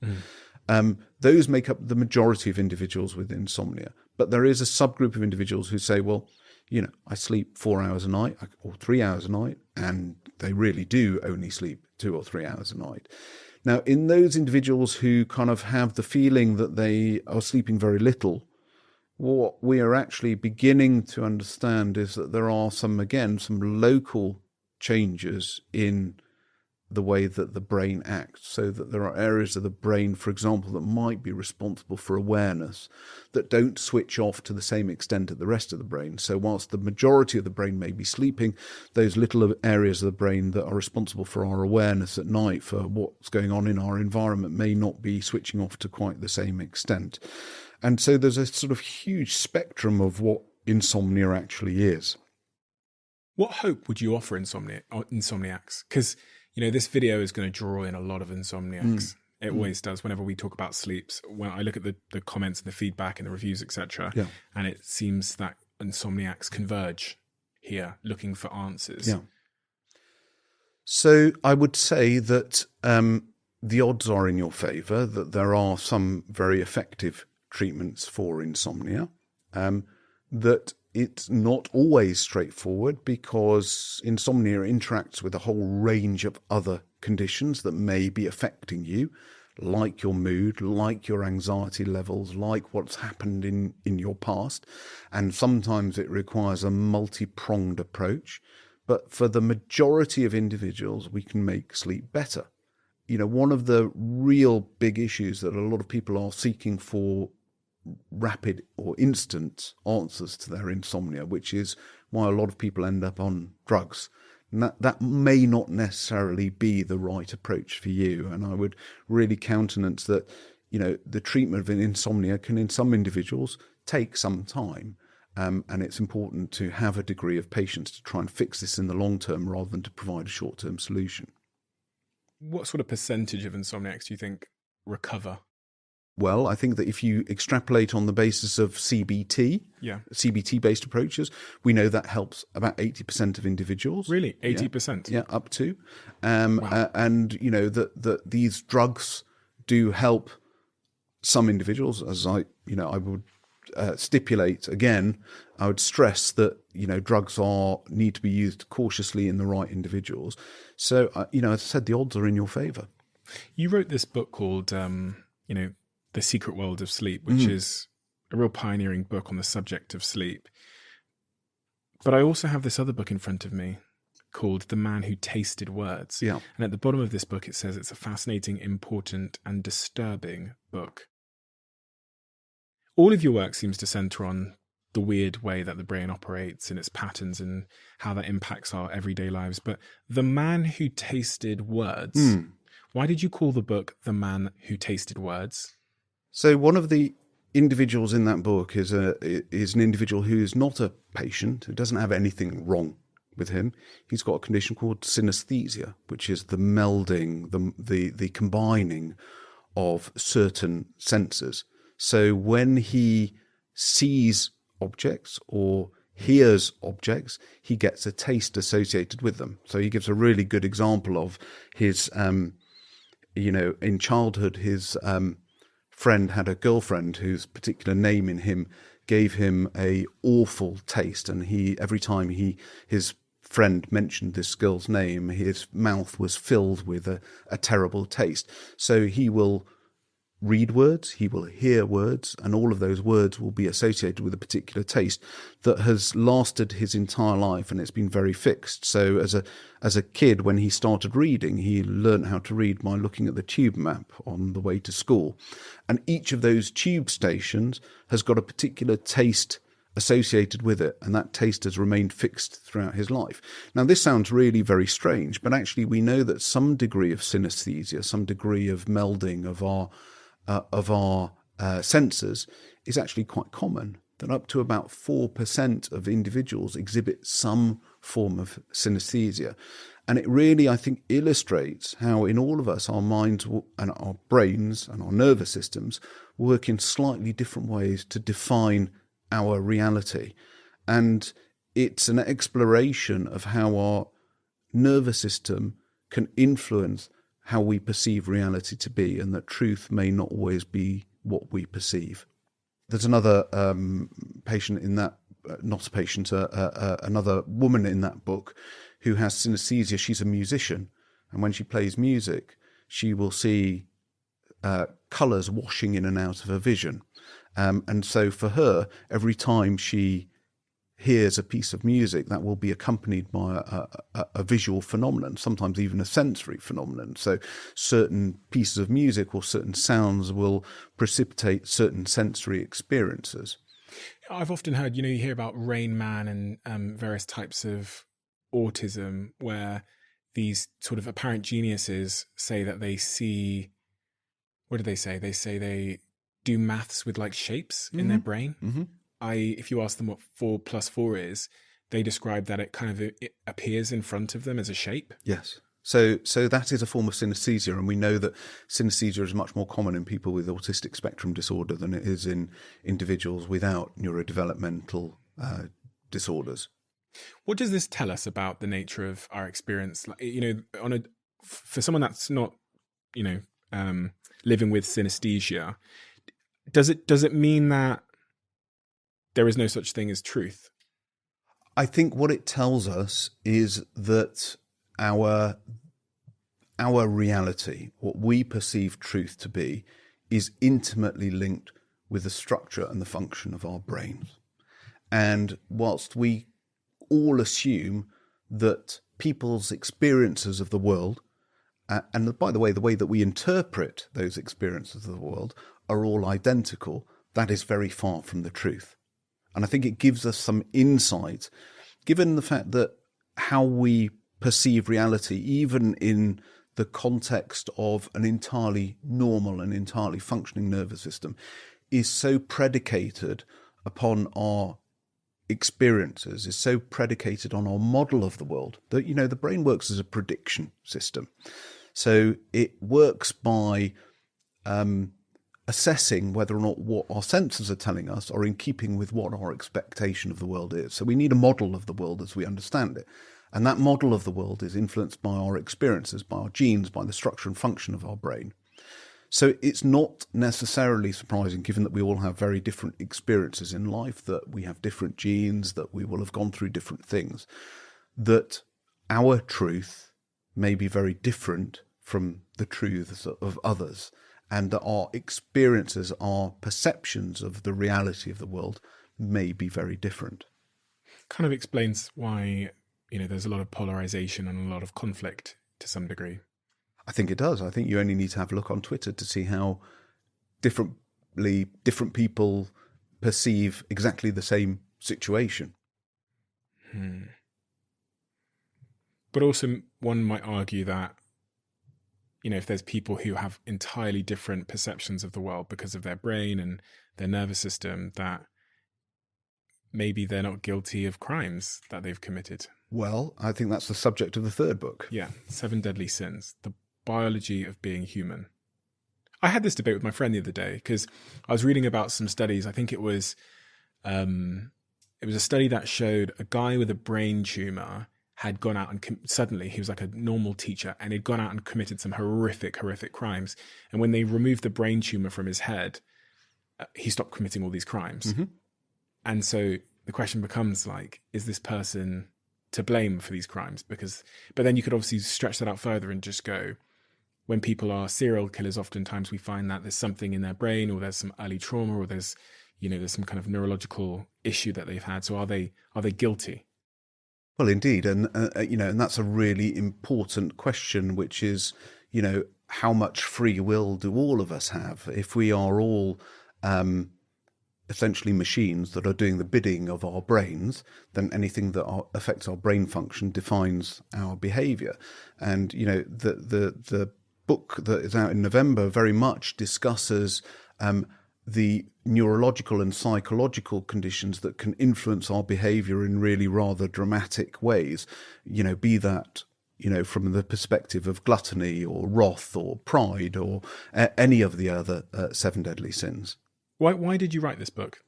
Those make up the majority of individuals with insomnia. But there is a subgroup of individuals who say, well, I sleep 4 hours a night or 3 hours a night, and they really do only sleep 2 or 3 hours a night. Now, in those individuals who kind of have the feeling that they are sleeping very little, what we are actually beginning to understand is that there are some local changes in the way that the brain acts, so that there are areas of the brain, for example, that might be responsible for awareness that don't switch off to the same extent as the rest of the brain. So whilst the majority of the brain may be sleeping, those little areas of the brain that are responsible for our awareness at night, for what's going on in our environment, may not be switching off to quite the same extent. And so there's a sort of huge spectrum of what insomnia actually is. What hope would you offer insomniacs? Because this video is going to draw in a lot of insomniacs. It always does whenever we talk about sleeps. When I look at the comments and the feedback and the reviews, etc., and it seems that insomniacs converge here looking for answers. Yeah. So I would say that the odds are in your favour, that there are some very effective treatments for insomnia, that it's not always straightforward because insomnia interacts with a whole range of other conditions that may be affecting you, like your mood, like your anxiety levels, like what's happened in your past. And sometimes it requires a multi-pronged approach. But for the majority of individuals, we can make sleep better. One of the real big issues that a lot of people are seeking for rapid or instant answers to their insomnia, which is why a lot of people end up on drugs. And that may not necessarily be the right approach for you. And I would really countenance that, the treatment of insomnia can, in some individuals, take some time. And it's important to have a degree of patience to try and fix this in the long term rather than to provide a short-term solution. What sort of percentage of insomniacs do you think recover? Well, I think that if you extrapolate on the basis of CBT, CBT-based approaches, we know that helps about 80% of individuals. Really? 80%? Yeah, up to. Wow. And, that these drugs do help some individuals, as I would stipulate again, I would stress that, drugs need to be used cautiously in the right individuals. So, as I said, the odds are in your favour. You wrote this book called, The Secret World of Sleep, which is a real pioneering book on the subject of sleep. But I also have this other book in front of me called The Man Who Tasted Words. Yeah. And at the bottom of this book, it says it's a fascinating, important, and disturbing book. All of your work seems to center on the weird way that the brain operates and its patterns and how that impacts our everyday lives. But The Man Who Tasted Words, why did you call the book The Man Who Tasted Words? So one of the individuals in that book is an individual who is not a patient, who doesn't have anything wrong with him. He's got a condition called synesthesia, which is the melding, the combining of certain senses. So when he sees objects or hears objects, he gets a taste associated with them. So he gives a really good example of his, in childhood, his friend had a girlfriend whose particular name in him gave him a awful taste, and every time his friend mentioned this girl's name, his mouth was filled with a terrible taste. So he will read words, he will hear words, and all of those words will be associated with a particular taste that has lasted his entire life, and it's been very fixed. So as a kid, when he started reading, he learned how to read by looking at the tube map on the way to school. And each of those tube stations has got a particular taste associated with it, and that taste has remained fixed throughout his life. Now, this sounds really very strange, but actually we know that some degree of synesthesia, some degree of melding of our senses is actually quite common, that up to about 4% of individuals exhibit some form of synesthesia. And it really, I think, illustrates how in all of us, our minds and our brains and our nervous systems work in slightly different ways to define our reality. And it's an exploration of how our nervous system can influence how we perceive reality to be, and that truth may not always be what we perceive. There's another patient in that, not a patient, another woman in that book who has synesthesia. She's a musician, and when she plays music, she will see colours washing in and out of her vision. And so for her, every time she hears a piece of music, that will be accompanied by a visual phenomenon, sometimes even a sensory phenomenon. So certain pieces of music or certain sounds will precipitate certain sensory experiences. I've often heard, you hear about Rain Man and various types of autism where these sort of apparent geniuses say that they see, what do they say? They say they do maths with like shapes in their brain. Mm-hmm. If you ask them what 4 + 4 is, they describe that it appears in front of them as a shape. Yes. So that is a form of synesthesia, and we know that synesthesia is much more common in people with autistic spectrum disorder than it is in individuals without neurodevelopmental disorders. What does this tell us about the nature of our experience? For someone that's not, living with synesthesia, does it mean that there is no such thing as truth? I think what it tells us is that our reality, what we perceive truth to be, is intimately linked with the structure and the function of our brains. And whilst we all assume that people's experiences of the world, and by the way that we interpret those experiences of the world are all identical, that is very far from the truth. And I think it gives us some insight, given the fact that how we perceive reality, even in the context of an entirely normal and entirely functioning nervous system, is so predicated upon our experiences, is so predicated on our model of the world that, the brain works as a prediction system. So it works by assessing whether or not what our senses are telling us are in keeping with what our expectation of the world is. So we need a model of the world as we understand it. And that model of the world is influenced by our experiences, by our genes, by the structure and function of our brain. So it's not necessarily surprising, given that we all have very different experiences in life, that we have different genes, that we will have gone through different things, that our truth may be very different from the truths of others, and that our experiences, our perceptions of the reality of the world may be very different. Kind of explains why, there's a lot of polarization and a lot of conflict to some degree. I think it does. I think you only need to have a look on Twitter to see how different people perceive exactly the same situation. But also one might argue that, if there's people who have entirely different perceptions of the world because of their brain and their nervous system, that maybe they're not guilty of crimes that they've committed. Well, I think that's the subject of the third book. Yeah, 7 Deadly Sins, the biology of being human. I had this debate with my friend the other day because I was reading about some studies. I think it was a study that showed a guy with a brain tumor had gone out and suddenly he was like a normal teacher and he'd gone out and committed some horrific crimes. And when they removed the brain tumor from his head, he stopped committing all these crimes. Mm-hmm. And so the question becomes like, is this person to blame for these crimes? But then you could obviously stretch that out further and just go, when people are serial killers, oftentimes we find that there's something in their brain, or there's some early trauma, or there's some kind of neurological issue that they've had. So are they guilty? Well, indeed. And, and that's a really important question, which is, how much free will do all of us have? If we are all essentially machines that are doing the bidding of our brains, then anything that affects our brain function defines our behavior. And, the book that is out in November very much discusses the neurological and psychological conditions that can influence our behavior in really rather dramatic ways, be that from the perspective of gluttony or wrath or pride or any of the other 7 deadly sins. Why did you write this book,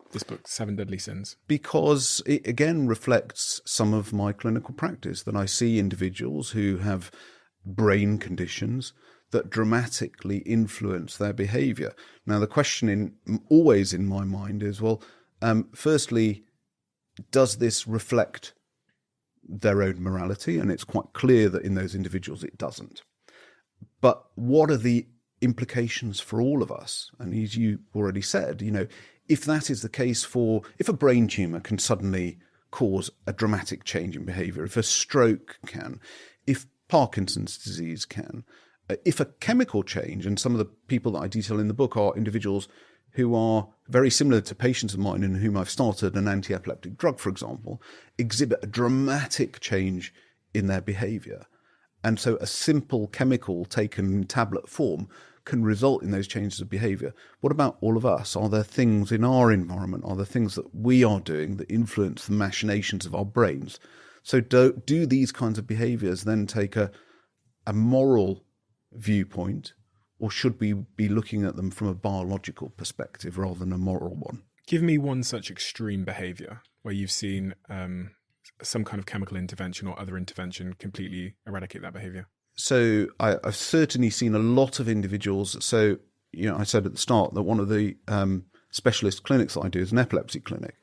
7 Deadly Sins? Because it, again, reflects some of my clinical practice, that I see individuals who have brain conditions that dramatically influence their behavior. Now, the question always in my mind is, well, firstly, does this reflect their own morality? And it's quite clear that in those individuals it doesn't. But what are the implications for all of us? And as you already said, if that is the case if a brain tumor can suddenly cause a dramatic change in behavior, if a stroke can, if Parkinson's disease can, if a chemical change, and some of the people that I detail in the book are individuals who are very similar to patients of mine in whom I've started an anti-epileptic drug, for example, exhibit a dramatic change in their behavior. And so a simple chemical taken in tablet form can result in those changes of behavior. What about all of us? Are there things in our environment? Are there things that we are doing that influence the machinations of our brains? So do these kinds of behaviors then take a moral viewpoint, or should we be looking at them from a biological perspective rather than a moral one? Give me one such extreme behavior where you've seen some kind of chemical intervention or other intervention completely eradicate that behavior. So I've certainly seen a lot of individuals. So, I said at the start that one of the specialist clinics that I do is an epilepsy clinic.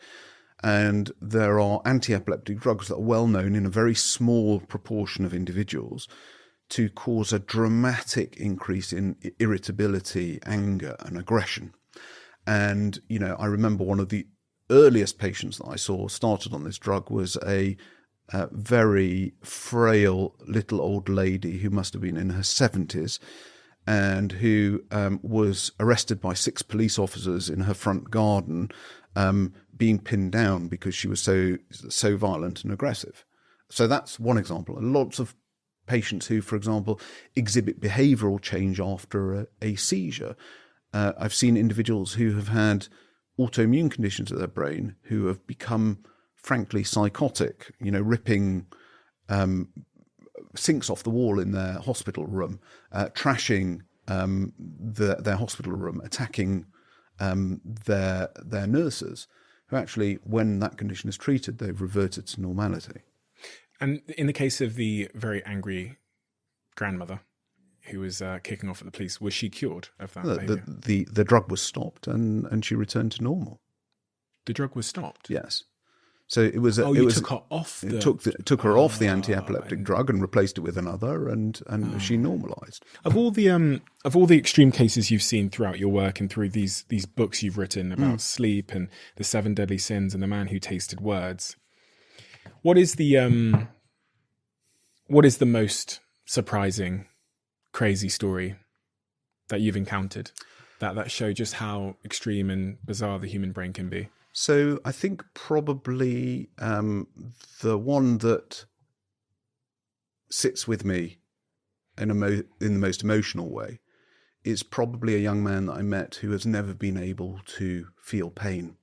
And there are anti-epileptic drugs that are well known in a very small proportion of individuals to cause a dramatic increase in irritability, anger, and aggression. And, I remember one of the earliest patients that I saw started on this drug was a very frail little old lady who must have been in her 70s and who was arrested by 6 police officers in her front garden, being pinned down because she was so violent and aggressive. So that's one example. Lots of patients who, for example, exhibit behavioral change after a seizure. I've seen individuals who have had autoimmune conditions of their brain who have become frankly psychotic, ripping sinks off the wall in their hospital room, trashing their hospital room, attacking their nurses, who actually, when that condition is treated, they've reverted to normality. And in the case of the very angry grandmother who was kicking off at the police, was she cured of that behavior? The drug was stopped and she returned to normal. The drug was stopped? Yes. So it was. Took her off. Took her off the anti-epileptic drug and replaced it with another, and she normalised. Of all the extreme cases you've seen throughout your work and through these books you've written about sleep and the 7 deadly sins and the man who tasted words, what is the most surprising, crazy story that you've encountered that show just how extreme and bizarre the human brain can be? So I think probably the one that sits with me in the most emotional way is probably a young man that I met who has never been able to feel pain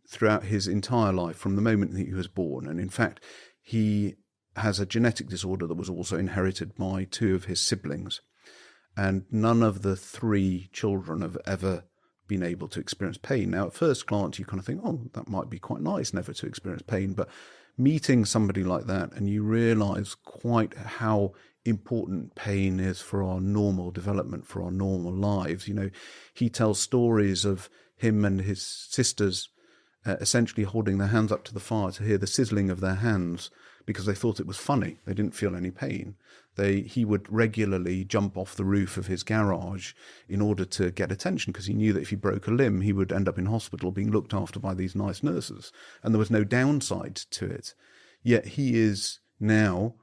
throughout his entire life from the moment that he was born. And in fact, he has a genetic disorder that was also inherited by 2 of his siblings. And none of the 3 children have ever been able to experience pain. Now, at first glance, you kind of think, oh, that might be quite nice never to experience pain. But meeting somebody like that, and you realize quite how important pain is for our normal development, for our normal lives. He tells stories of him and his sisters essentially holding their hands up to the fire to hear the sizzling of their hands because they thought it was funny. They didn't feel any pain. He would regularly jump off the roof of his garage in order to get attention because he knew that if he broke a limb, he would end up in hospital being looked after by these nice nurses. And there was no downside to it. Yet he is now,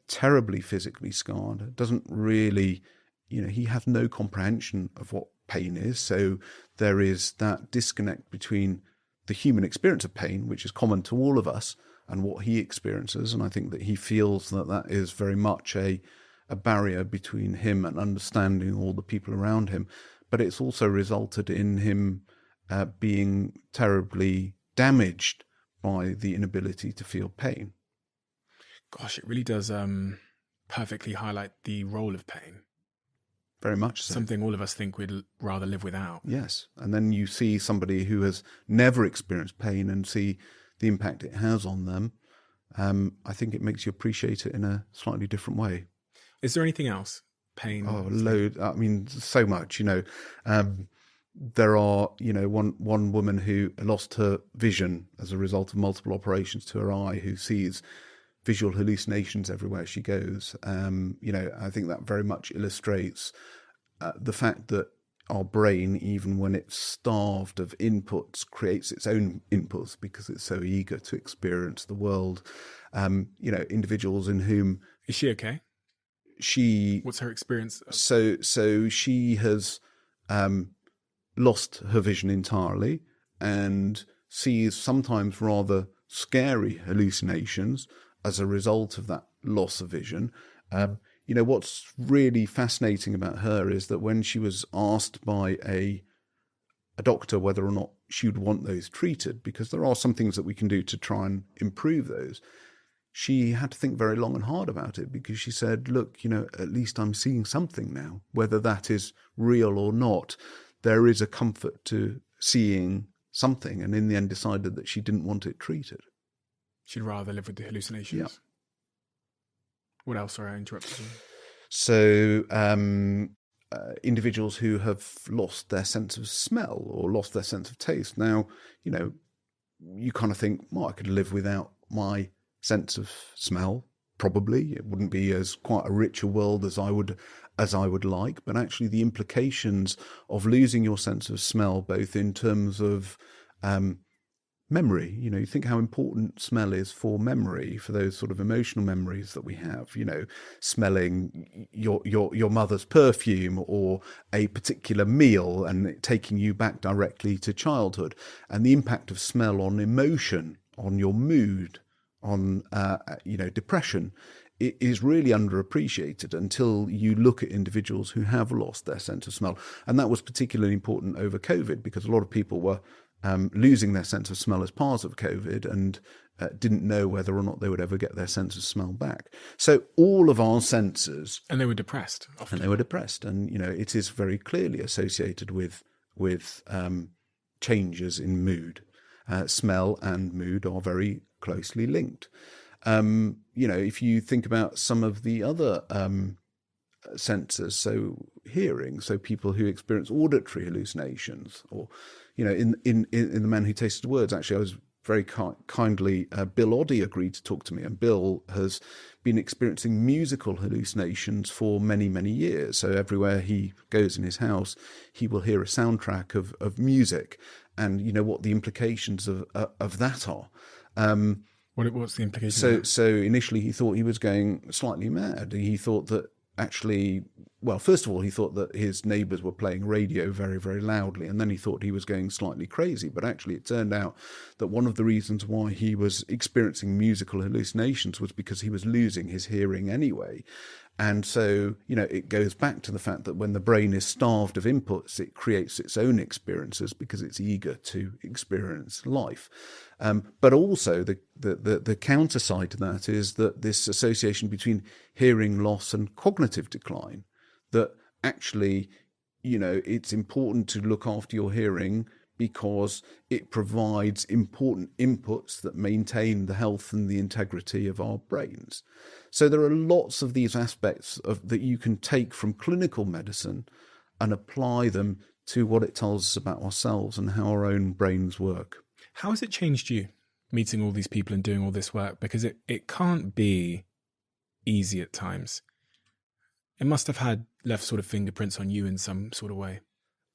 terribly physically scarred. Doesn't really, he has no comprehension of what pain is. So there is that disconnect between the human experience of pain, which is common to all of us, and what he experiences. And I think that he feels that that is very much a barrier between him and understanding all the people around him. But it's also resulted in him being terribly damaged by the inability to feel pain. Gosh, it really does perfectly highlight the role of pain. Very much so. Something all of us think we'd rather live without. Yes. And then you see somebody who has never experienced pain and see the impact it has on them. I think it makes you appreciate it in a slightly different way. Is there anything else? Pain? Oh, load. I mean, so much, there are, one woman who lost her vision as a result of multiple operations to her eye, who sees visual hallucinations everywhere she goes. I think that very much illustrates the fact that our brain, even when it's starved of inputs, creates its own inputs because it's so eager to experience the world. Individuals in whom... Is she okay? What's her experience? So she has lost her vision entirely and sees sometimes rather scary hallucinations as a result of that loss of vision. What's really fascinating about her is that when she was asked by a doctor whether or not she would want those treated, because there are some things that we can do to try and improve those, she had to think very long and hard about it, because she said, look, at least I'm seeing something now, whether that is real or not. There is a comfort to seeing something, and in the end decided that she didn't want it treated. She'd rather live with the hallucinations. Yeah. What else? Sorry, I interrupted you. So individuals who have lost their sense of smell or lost their sense of taste. Now, you kind of think, well, I could live without my sense of smell. Probably it wouldn't be as quite a richer world as I would like, but actually the implications of losing your sense of smell, both in terms of memory, you think how important smell is for memory, for those sort of emotional memories that we have, smelling your mother's perfume or a particular meal and it taking you back directly to childhood, and the impact of smell on emotion, on your mood, on depression. It is really underappreciated until you look at individuals who have lost their sense of smell. And that was particularly important over COVID, because a lot of people were losing their sense of smell as part of COVID and didn't know whether or not they would ever get their sense of smell back. So all of our senses... And they were depressed. Often. And, it is very clearly associated with changes in mood. Smell and mood are very closely linked. If you think about some of the other senses, so hearing, so people who experience auditory hallucinations, or, in The Man Who Tasted Words, actually, I was very kindly, Bill Oddie agreed to talk to me, and Bill has been experiencing musical hallucinations for many, many years. So everywhere he goes in his house, he will hear a soundtrack of music, and what the implications of that are. What's the implication? So initially he thought he was going slightly mad. He thought that actually, well, first of all, he thought that his neighbours were playing radio very, very loudly, and then he thought he was going slightly crazy. But actually it turned out that one of the reasons why he was experiencing musical hallucinations was because he was losing his hearing anyway. And so, it goes back to the fact that when the brain is starved of inputs, it creates its own experiences because it's eager to experience life. But also the counter side to that is that this association between hearing loss and cognitive decline, that actually, it's important to look after your hearing because it provides important inputs that maintain the health and the integrity of our brains. So there are lots of these aspects that you can take from clinical medicine and apply them to what it tells us about ourselves and how our own brains work. How has it changed you, meeting all these people and doing all this work? Because it can't be easy at times. It must have left sort of fingerprints on you in some sort of way.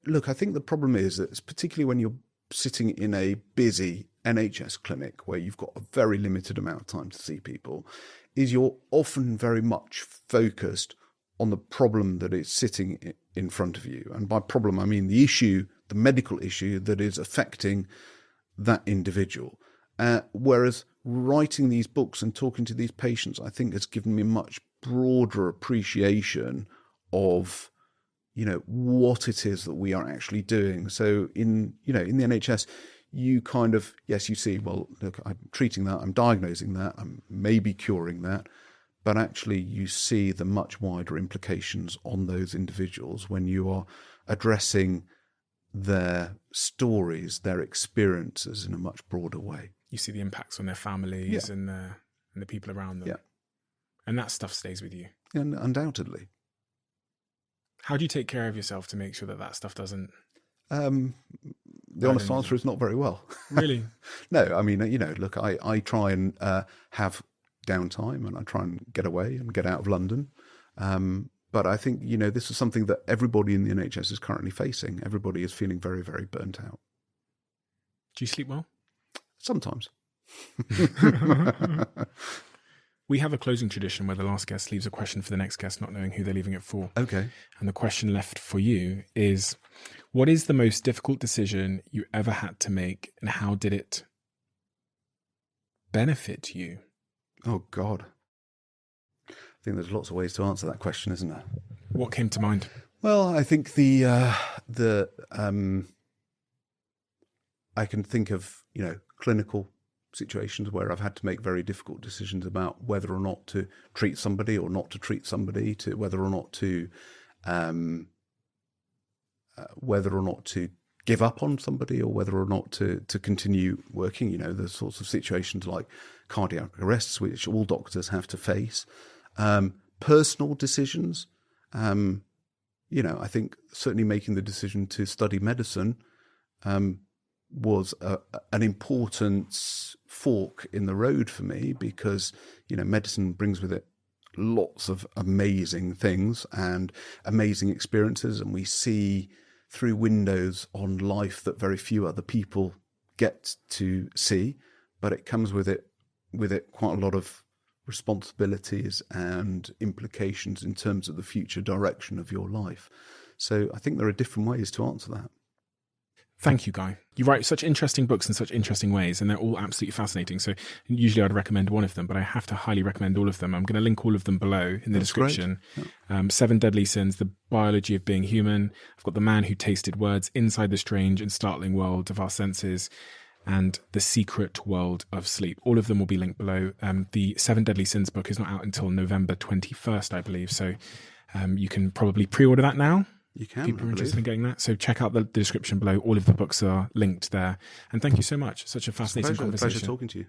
Look, I think the problem is that particularly when you're sitting in a busy NHS clinic where you've got a very limited amount of time to see people, is you're often very much focused on the problem that is sitting in front of you. And by problem, I mean the issue, the medical issue that is affecting that individual. Whereas writing these books and talking to these patients, I think has given me much broader appreciation of, what it is that we are actually doing. So in the NHS, you kind of, yes, you see, well, look, I'm treating that, I'm diagnosing that, I'm maybe curing that, but actually you see the much wider implications on those individuals when you are addressing their stories, their experiences in a much broader way. You see the impacts on their families and the people around them. Yeah. And that stuff stays with you. And undoubtedly. How do you take care of yourself to make sure that stuff doesn't... The honest answer is not very well. Really? No, I mean, look, I try and have downtime, and I try and get away and get out of London. But I think, this is something that everybody in the NHS is currently facing. Everybody is feeling very, very burnt out. Do you sleep well? Sometimes. We have a closing tradition where the last guest leaves a question for the next guest, not knowing who they're leaving it for. Okay. And the question left for you is, what is the most difficult decision you ever had to make, and how did it benefit you? Oh, God. I think there's lots of ways to answer that question, isn't there? What came to mind? Well, I think I can think of, clinical situations where I've had to make very difficult decisions about whether or not to treat somebody or not to treat somebody, to whether or not to give up on somebody, or whether or not to continue working. The sorts of situations like cardiac arrests, which all doctors have to face. Personal decisions. I think certainly making the decision to study medicine was an important fork in the road for me, because medicine brings with it lots of amazing things and amazing experiences, and we see through windows on life that very few other people get to see, but it comes with it quite a lot of responsibilities and implications in terms of the future direction of your life. So I think there are different ways to answer that. Thank you, Guy. You write such interesting books in such interesting ways, and they're all absolutely fascinating. So usually I'd recommend one of them, but I have to highly recommend all of them. I'm going to link all of them below in the description. Yeah. 7 Deadly Sins, The Biology of Being Human. I've got The Man Who Tasted Words, Inside the Strange and Startling World of Our Senses, and The Secret World of Sleep. All of them will be linked below. The 7 Deadly Sins book is not out until November 21st, I believe. So you can probably pre-order that now. You can. People are interested in getting that. So check out the description below. All of the books are linked there. And thank you so much. Such a fascinating conversation. Pleasure talking to you.